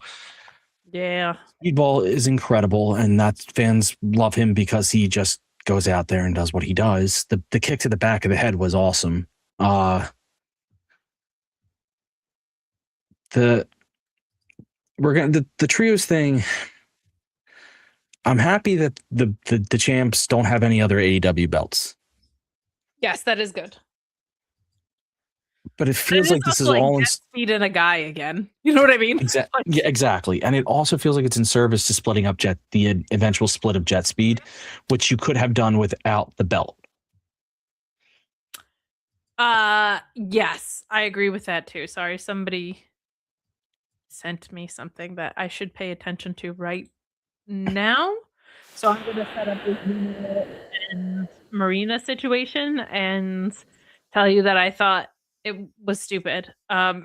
D: Yeah.
B: Speedball is incredible, and fans love him because he just goes out there and does what he does. The kick to the back of the head was awesome. The trios thing. I'm happy that the champs don't have any other AEW belts.
D: Yes, that is good.
B: But it feels like this is all in
D: Speed and a guy again. You know what I mean?
B: Exactly. Yeah, exactly. And it also feels like it's in service to splitting up the eventual split of Jet Speed, which you could have done without the belt.
D: Yes, I agree with that too. Sorry, somebody sent me something that I should pay attention to right now. So I'm going to set up this Nina and Marina situation and tell you that I thought it was stupid. I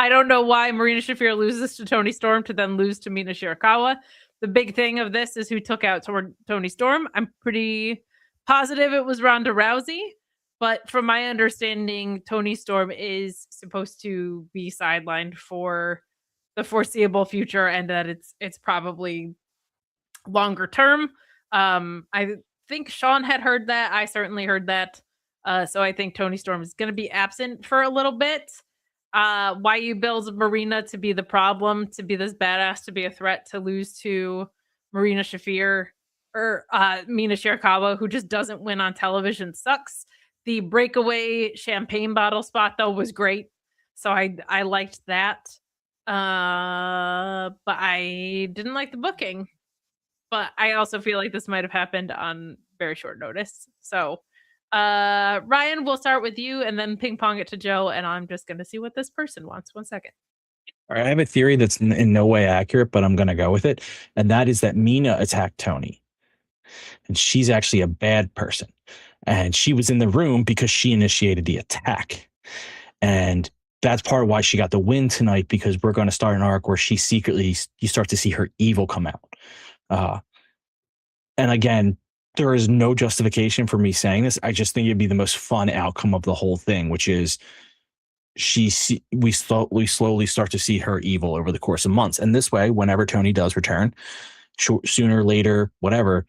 D: don't know why Marina Shafir loses to Toni Storm to then lose to Mina Shirakawa. The big thing of this is who took out Toni Storm. I'm pretty positive it was Ronda Rousey, but from my understanding, Toni Storm is supposed to be sidelined for the foreseeable future, and that it's probably longer term. I think Sean had heard that. I certainly heard that. So I think Toni Storm is going to be absent for a little bit. Why you build Marina to be the problem, to be this badass, to be a threat, to lose to Marina Shafir or Mina Shirakawa, who just doesn't win on television, sucks. The breakaway champagne bottle spot, though, was great. So I liked that. But I didn't like the booking. But I also feel like this might have happened on very short notice. So Ryan, we'll start with you and then ping pong it to Joe, and I'm just going to see what this person wants. 1 second.
B: All right, I have a theory that's in no way accurate, but I'm going to go with it. And that is that Mina attacked Toni. And she's actually a bad person. And she was in the room because she initiated the attack. And that's part of why she got the win tonight, because we're going to start an arc where she secretly, you start to see her evil come out. And again, there is no justification for me saying this. I just think it'd be the most fun outcome of the whole thing, which is we slowly start to see her evil over the course of months. And this way, whenever Toni does return, sooner or later, whatever,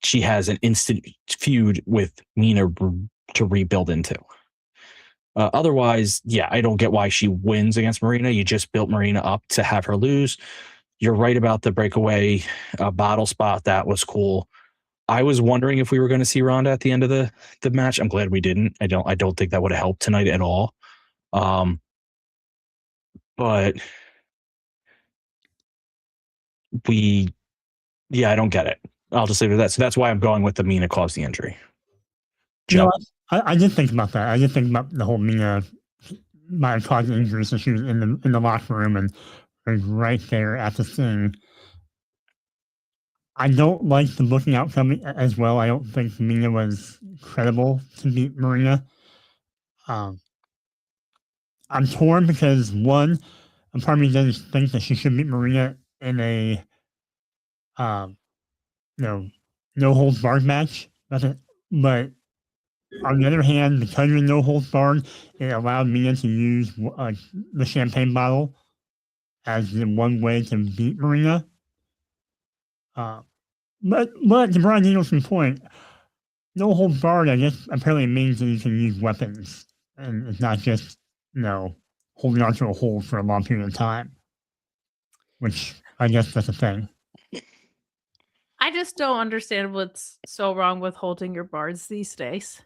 B: she has an instant feud with Mina to rebuild into. Otherwise, yeah, I don't get why she wins against Marina. You just built Marina up to have her lose. You're right about the breakaway bottle spot. That was cool. I was wondering if we were going to see Ronda at the end of the match. I'm glad we didn't. I don't think that would have helped tonight at all. But I don't get it. I'll just leave it at that. So that's why I'm going with the Mina caused the injury. Joe.
C: I did think about that. I did think about the whole Mia might have caused injuries, so she was in the locker room and was right there at the thing. I don't like the booking outcome as well. I don't think Mia was credible to beat Marina. I'm torn because one part of me doesn't think that she should beat Marina in a no holds barred match. But on the other hand, because of no holds barred, it allowed Mia to use the champagne bottle as the one way to beat Marina. But to Brian Danielson's point, no holds barred, I guess, apparently means that you can use weapons, and it's not just holding onto a hold for a long period of time, which I guess that's a thing.
D: I just don't understand what's so wrong with holding your bards these days.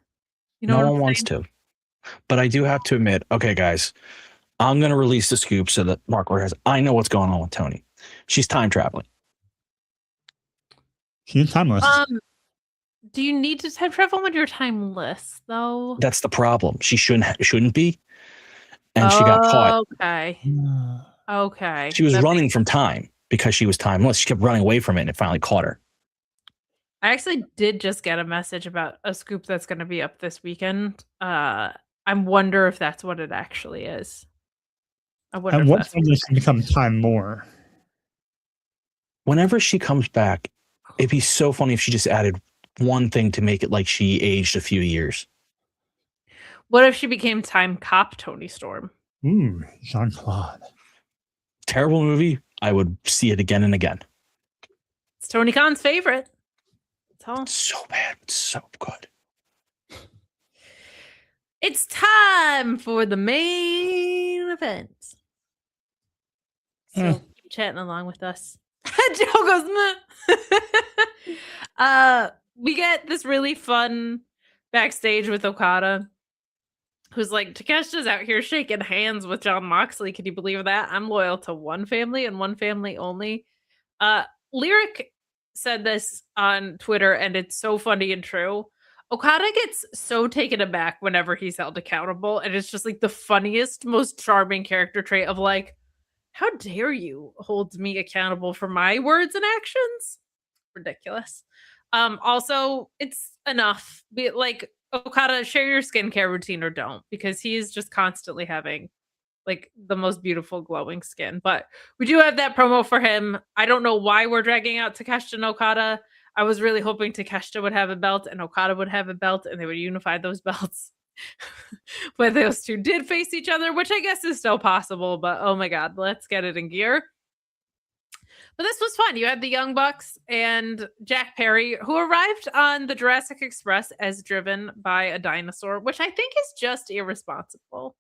D: You know,
B: no one wants to. But I do have to admit, okay, guys, I'm going to release the scoop so that Mark Order has. I know what's going on with Tony. She's time traveling.
C: She's timeless.
D: Do you need to time travel when you're timeless, though?
B: That's the problem. She shouldn't be, and she got caught.
D: Okay.
B: She was running from time because she was timeless. She kept running away from it, and it finally caught her.
D: I actually did just get a message about a scoop that's going to be up this weekend. I wonder if that's what it actually is. I wonder
C: At what point does she become time more?
B: Whenever she comes back, it'd be so funny if she just added one thing to make it like she aged a few years.
D: What if she became time cop Tony Storm?
C: Ooh, Jean-Claude.
B: Terrible movie. I would see it again and again.
D: It's Tony Khan's favorite.
B: It's so bad, but so good.
D: It's time for the main event. So keep chatting along with us. Joe goes, we get this really fun backstage with Okada, who's like, Takeshita's out here shaking hands with Jon Moxley. Can you believe that? I'm loyal to one family and one family only. Lyric said this on Twitter, and it's so funny and true. Okada gets so taken aback whenever he's held accountable, and it's just like the funniest, most charming character trait of like, how dare you hold me accountable for my words and actions? Ridiculous. Also, it's enough. Be like, Okada, share your skincare routine or don't, because he is just constantly having like the most beautiful glowing skin. But we do have that promo for him. I don't know why we're dragging out Takeshita and Okada. I was really hoping Takeshita would have a belt and Okada would have a belt and they would unify those belts. But those two did face each other, which I guess is still possible. But oh my God, let's get it in gear. But this was fun. You had the Young Bucks and Jack Perry, who arrived on the Jurassic Express as driven by a dinosaur, which I think is just irresponsible.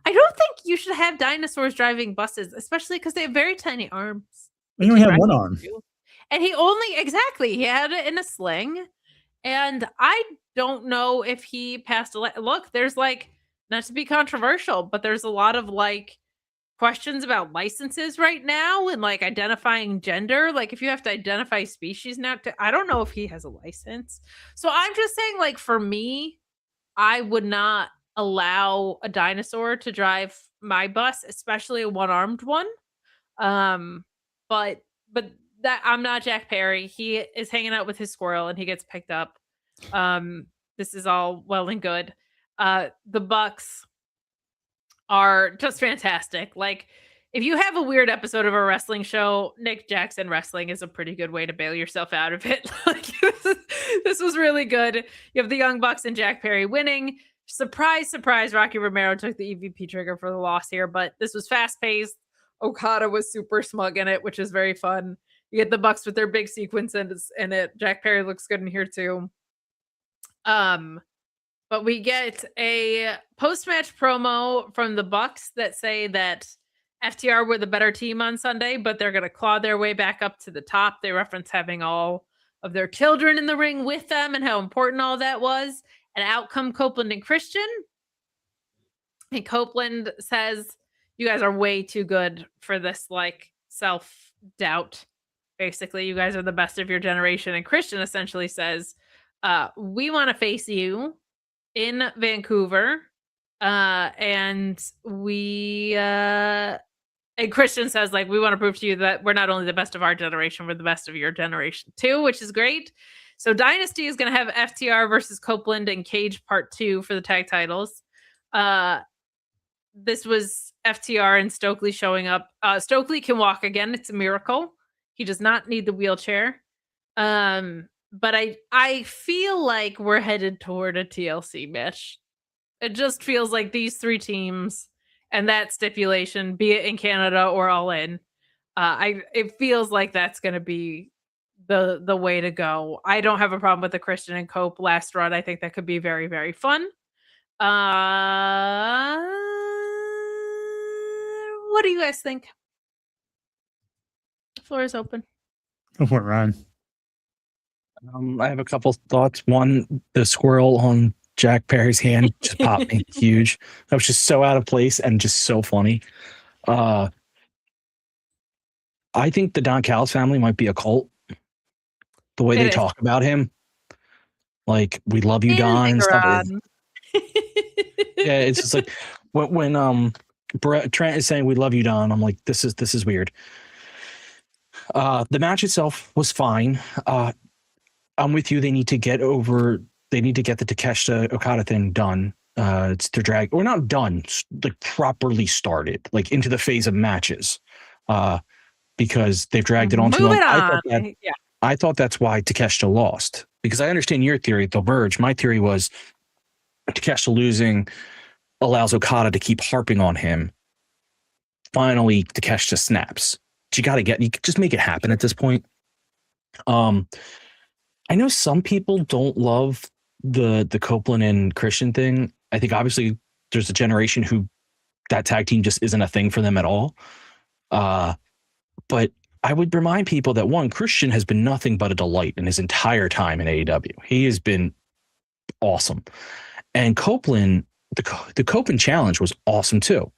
D: I don't think you should have dinosaurs driving buses, especially because they have very tiny arms.
C: He only had one arm.
D: And he had it in a sling. And I don't know if he passed look, there's like, not to be controversial, but there's a lot of like questions about licenses right now and like identifying gender. Like if you have to identify species now, I don't know if he has a license. So I'm just saying, like, for me, I would not allow a dinosaur to drive my bus, especially a one-armed one. But that I'm not Jack Perry. He is hanging out with his squirrel and he gets picked up. This is all well and good. The Bucks are just fantastic. Like, if you have a weird episode of a wrestling show, Nick Jackson wrestling is a pretty good way to bail yourself out of it. Like, this was really good. You have the Young Bucks and Jack Perry winning. Surprise, surprise, Rocky Romero took the EVP trigger for the loss here, but this was fast-paced. Okada was super smug in it, which is very fun. You get the Bucks with their big sequence in it. Jack Perry looks good in here too. But we get a post-match promo from the Bucks that say that FTR were the better team on Sunday, but they're going to claw their way back up to the top. They reference having all of their children in the ring with them and how important all that was. And out come Copeland and Christian. And Copeland says, you guys are way too good for this, like, self-doubt. Basically, you guys are the best of your generation. And Christian essentially says, we want to face you in Vancouver. And Christian says, like, we want to prove to you that we're not only the best of our generation, we're the best of your generation too, which is great. So Dynasty is going to have FTR versus Copeland and Cage Part 2 for the tag titles. This was FTR and Stokely showing up. Stokely can walk again. It's a miracle. He does not need the wheelchair. But I feel like we're headed toward a TLC match. It just feels like these three teams and that stipulation, be it in Canada or All In, it feels like that's going to be the way to go. I don't have a problem with the Christian and Cope last run. I think that could be very, very fun. What do you guys think? The floor is open.
C: Go for it, Ryan.
B: I have a couple thoughts. One, the squirrel on Jack Perry's hand just popped me huge. That was just so out of place and just so funny. I think the Don Callis family might be a cult. The way they talk about him, like, we love you, Don, and stuff. Yeah, it's just like when Trent is saying we love you, Don. I'm like, this is weird. The match itself was fine. I'm with you. They need to get the Takeshita Okada thing done. It's their drag, or not done, like properly started, like into the phase of matches. Because they've dragged it on too long. I thought that's why Takeshita lost. Because I understand your theory at the Verge. My theory was Takeshita losing allows Okada to keep harping on him. Finally, Takeshita snaps. You just make it happen at this point. I know some people don't love the Copeland and Christian thing. I think obviously there's a generation who that tag team just isn't a thing for them at all. But I would remind people that, one, Christian has been nothing but a delight in his entire time in AEW. He has been awesome. And Copeland, the Copeland challenge was awesome too.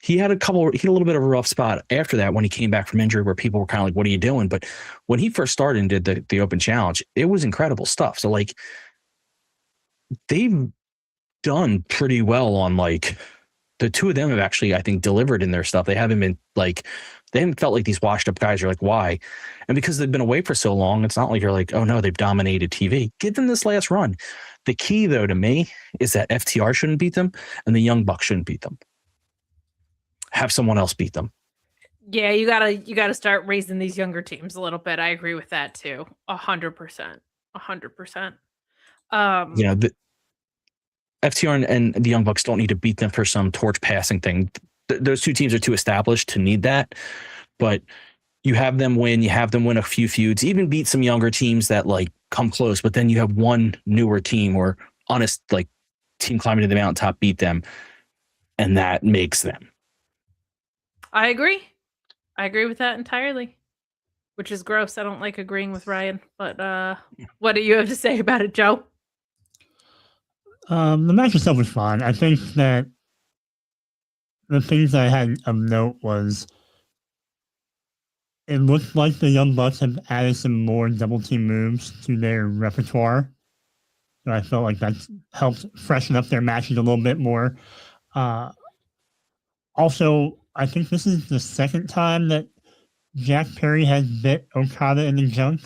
B: He had a little bit of a rough spot after that when he came back from injury, where people were kind of like, what are you doing? But when he first started and did the open challenge, it was incredible stuff. So, like, they've done pretty well on, like, the two of them have actually, I think, delivered in their stuff. They haven't been like, they haven't felt like these washed up guys are like, why? And because they've been away for so long, it's not like you're like, oh no, they've dominated TV. Give them this last run. The key, though, to me is that FTR shouldn't beat them and the Young Bucks shouldn't beat them. Have someone else beat them.
D: Yeah, you gotta start raising these younger teams a little bit. I agree with that too. 100%. 100%.
B: The FTR and the Young Bucks don't need to beat them for some torch passing thing. Those two teams are too established to need that. But you have them win. You have them win a few feuds. Even beat some younger teams that, like, come close. But then you have one newer team or honest, like, team climbing to the mountaintop beat them, and that makes them.
D: I agree with that entirely, which is gross. I don't like agreeing with Ryan. But what do you have to say about it, Joe?
C: The match itself was fine. I think that the things I had of note was it looked like the Young Bucks have added some more double team moves to their repertoire. So I felt like that helped freshen up their matches a little bit more. Also, I think this is the second time that Jack Perry has bit Okada in the junk.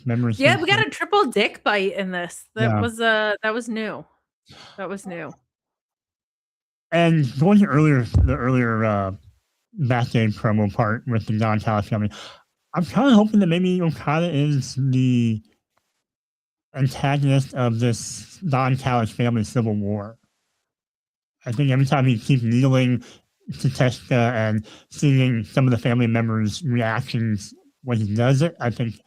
D: Yeah, we got a triple dick bite in this. That was new. That was new.
C: And going to the earlier backstage promo part with the Don Callis family, I'm kind of hoping that maybe Okada is the antagonist of this Don Callis family civil war. I think every time he keeps kneeling to Teshka and seeing some of the family members' reactions when he does it, I think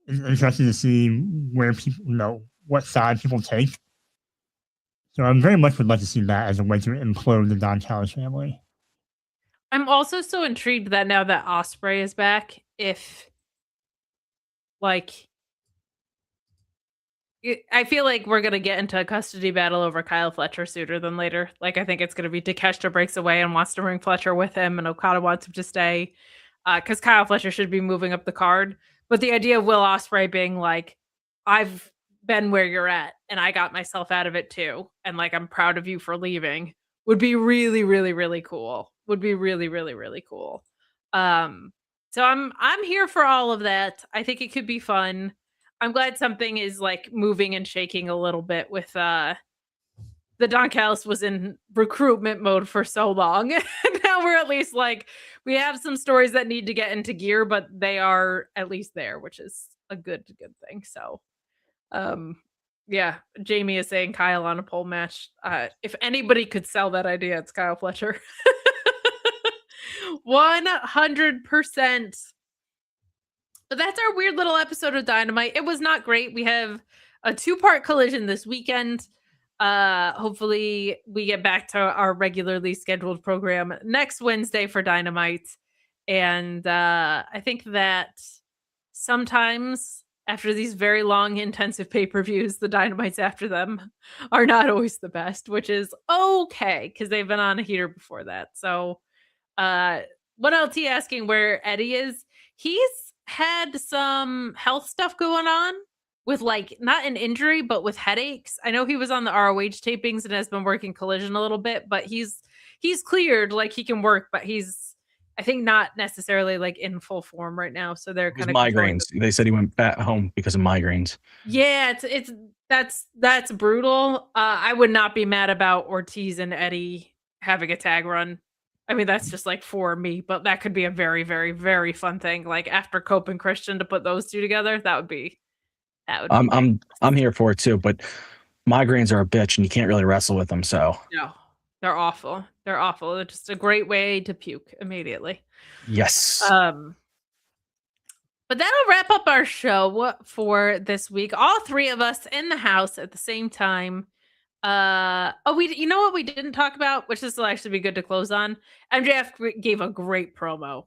C: it's interesting to see where people, what side people take. So I very much would like to see that as a way to implode the Don Callis family.
D: I'm also so intrigued that now that Ospreay is back, if, like, I feel like we're going to get into a custody battle over Kyle Fletcher sooner than later. Like, I think it's going to be Takeshita breaks away and wants to bring Fletcher with him, and Okada wants him to stay because Kyle Fletcher should be moving up the card. But the idea of Will Ospreay being like, I've been where you're at and I got myself out of it too. And like, I'm proud of you for leaving would be really, really, really cool. Would be really, really, really cool. So I'm here for all of that. I think it could be fun. I'm glad something is like moving and shaking a little bit with the Don Callis was in recruitment mode for so long. Now we're at least like we have some stories that need to get into gear, but they are at least there, which is a good thing. So yeah, Jamie is saying Kyle on a pole match. If anybody could sell that idea, it's Kyle Fletcher. 100%. But that's our weird little episode of Dynamite. It was not great. We have a 2-part collision this weekend. Hopefully we get back to our regularly scheduled program next Wednesday for Dynamite. And I think that sometimes after these very long, intensive pay-per-views, the Dynamites after them are not always the best, which is okay because they've been on a heater before that. So what LT asking where Eddie is, he's had some health stuff going on with like not an injury, but with headaches. I know he was on the ROH tapings and has been working Collision a little bit, but he's cleared, like he can work, but he's I think not necessarily like in full form right now. So they're kind of
B: migraines. They said he went back home because of migraines.
D: Yeah, that's brutal. I would not be mad about Ortiz and Eddie having a tag run. I mean, that's just like for me, but that could be a very, very, very fun thing. Like after Cope and Christian to put those two together, that would be. I'm
B: here for it too, but migraines are a bitch, and you can't really wrestle with them. So
D: no, they're awful. They're awful. They're just a great way to puke immediately.
B: Yes.
D: But that'll wrap up our show for this week. All three of us in the house at the same time. You know what we didn't talk about, which this will actually be good to close on. MJF gave a great promo,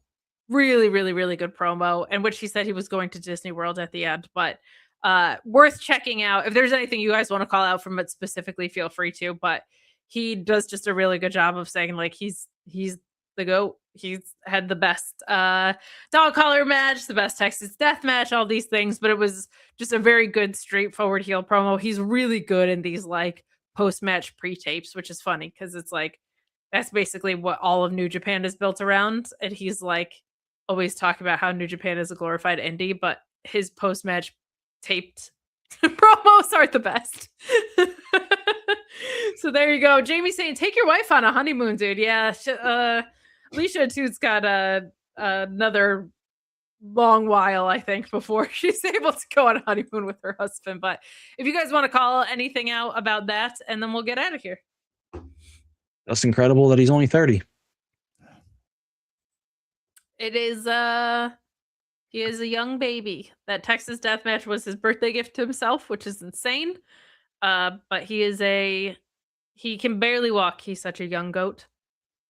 D: really, really, really good promo, in which he said he was going to Disney World at the end, but worth checking out. If there's anything you guys want to call out from it specifically, feel free to, but he does just a really good job of saying like he's the GOAT. He's had the best dog collar match, the best Texas death match, all these things, but it was just a very good straightforward heel promo. He's really good in these like post-match pre-tapes, which is funny because it's like that's basically what all of New Japan is built around, and he's like always talking about how New Japan is a glorified indie, but his post-match taped promos aren't the best. So there you go. Jamie saying take your wife on a honeymoon, dude. Yeah, Alicia too's got another long while, I think, before she's able to go on a honeymoon with her husband. But if you guys want to call anything out about that, and then we'll get out of here.
B: That's incredible that he's only 30.
D: It is he is a young baby. That Texas Deathmatch was his birthday gift to himself, which is insane. But he can barely walk. He's such a young goat.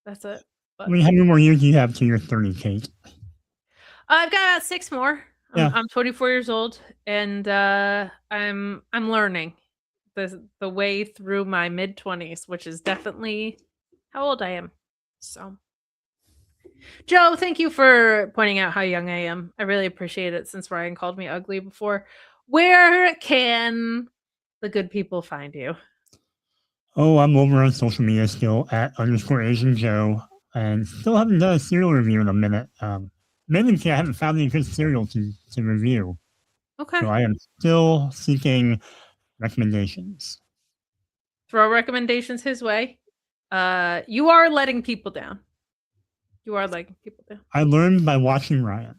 D: That's it. But,
C: I mean, how many more years do you have to your 30, Kate?
D: I've got about 6 more.
C: Yeah.
D: I'm 24 years old, and I'm learning the way through my mid-20s, which is definitely how old I am. So, Joe, thank you for pointing out how young I am. I really appreciate it. Since Ryan called me ugly before, where can the good people find you?
C: Oh, I'm over on social media still at _Asian Joe, and still haven't done a cereal review in a minute. Mainly because I haven't found any good cereal to review.
D: Okay.
C: So I am still seeking recommendations.
D: Throw recommendations his way. You are letting people down. You are letting people down.
C: I learned by watching Ryan.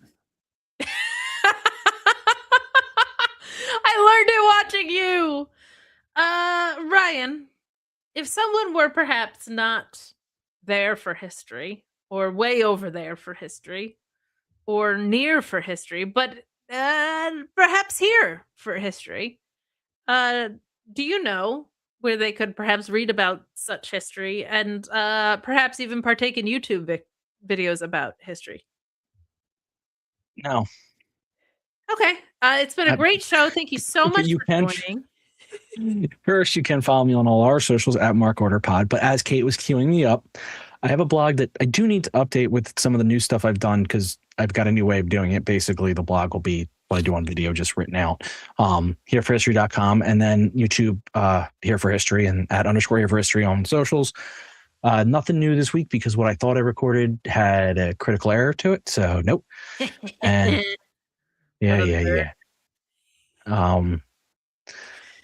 D: I learned it watching you. Ryan, if someone were perhaps not there for history, or way over there for history, or near for history, but perhaps here for history, do you know where they could perhaps read about such history and perhaps even partake in YouTube videos about history?
B: No.
D: Okay. It's been a great show. Thank you so much for joining.
B: First, you can follow me on all our socials at MarkOrderPod. But as Kate was queuing me up, I have a blog that I do need to update with some of the new stuff I've done because I've got a new way of doing it. Basically, the blog will be what I do on video just written out. Hereforhistory.com, and then YouTube, Here for History, and @ Here for History on socials. Nothing new this week because what I thought I recorded had a critical error to it. So nope. And yeah.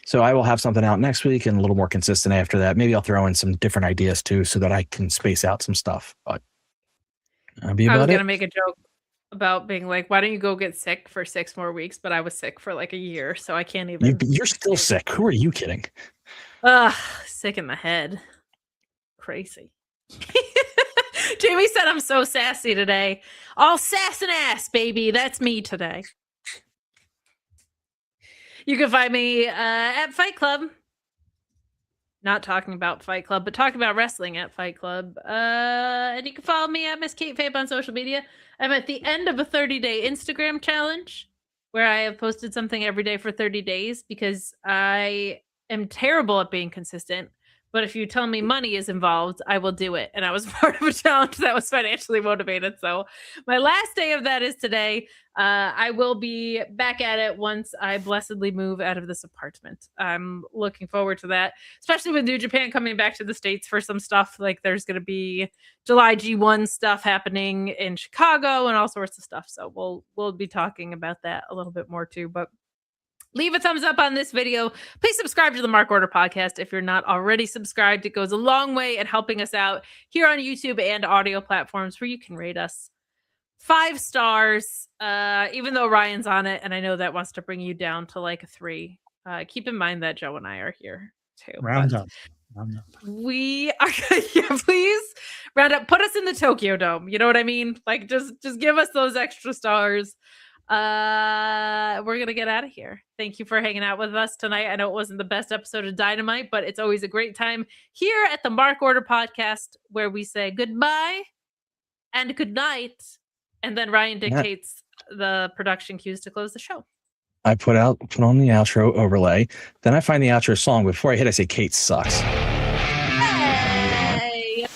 B: So I will have something out next week and a little more consistent after that. Maybe I'll throw in some different ideas too, so that I can space out some stuff. But that'll be about
D: I was
B: it.
D: gonna make a joke about being like, why don't you go get sick for 6 more weeks? But I was sick for like a year, so I can't even.
B: You're still sick. Who are you kidding?
D: Sick in the head. Crazy. Jamie said I'm so sassy today. All sass and ass, baby. That's me today. You can find me at Fight Club. Not talking about Fight Club, but talking about wrestling at Fight Club. And you can follow me at Miss Kate Fabe on social media. I'm at the end of a 30-day Instagram challenge where I have posted something every day for 30 days because I am terrible at being consistent. But if you tell me money is involved, I will do it. And I was part of a challenge that was financially motivated. So my last day of that is today. I will be back at it once I blessedly move out of this apartment. I'm looking forward to that, especially with New Japan coming back to the States for some stuff. Like there's going to be July G1 stuff happening in Chicago and all sorts of stuff. So we'll be talking about that a little bit more too. But leave a thumbs up on this video. Please subscribe to the Mark Order podcast if you're not already subscribed. It goes a long way at helping us out here on YouTube and audio platforms where you can rate us 5 stars, even though Ryan's on it. And I know that wants to bring you down to like a 3. Keep in mind that Joe and I are here too.
C: Round up.
D: We are, yeah, please round up. Put us in the Tokyo Dome. You know what I mean? Like just give us those extra stars. We're gonna get out of here. Thank you for hanging out with us tonight. I know it wasn't the best episode of Dynamite, but it's always a great time here at the Mark Order podcast where we say goodbye and good night, and then Ryan dictates the production cues to close the show.
B: I put on the outro overlay, then I find the outro song. Before I hit, I say Kate sucks.
D: Hey.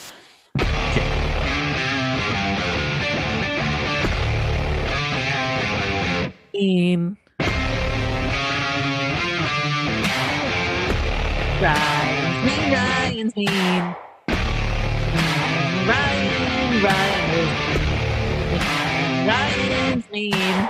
D: Mean. Ryan's mean. Ryan's mean.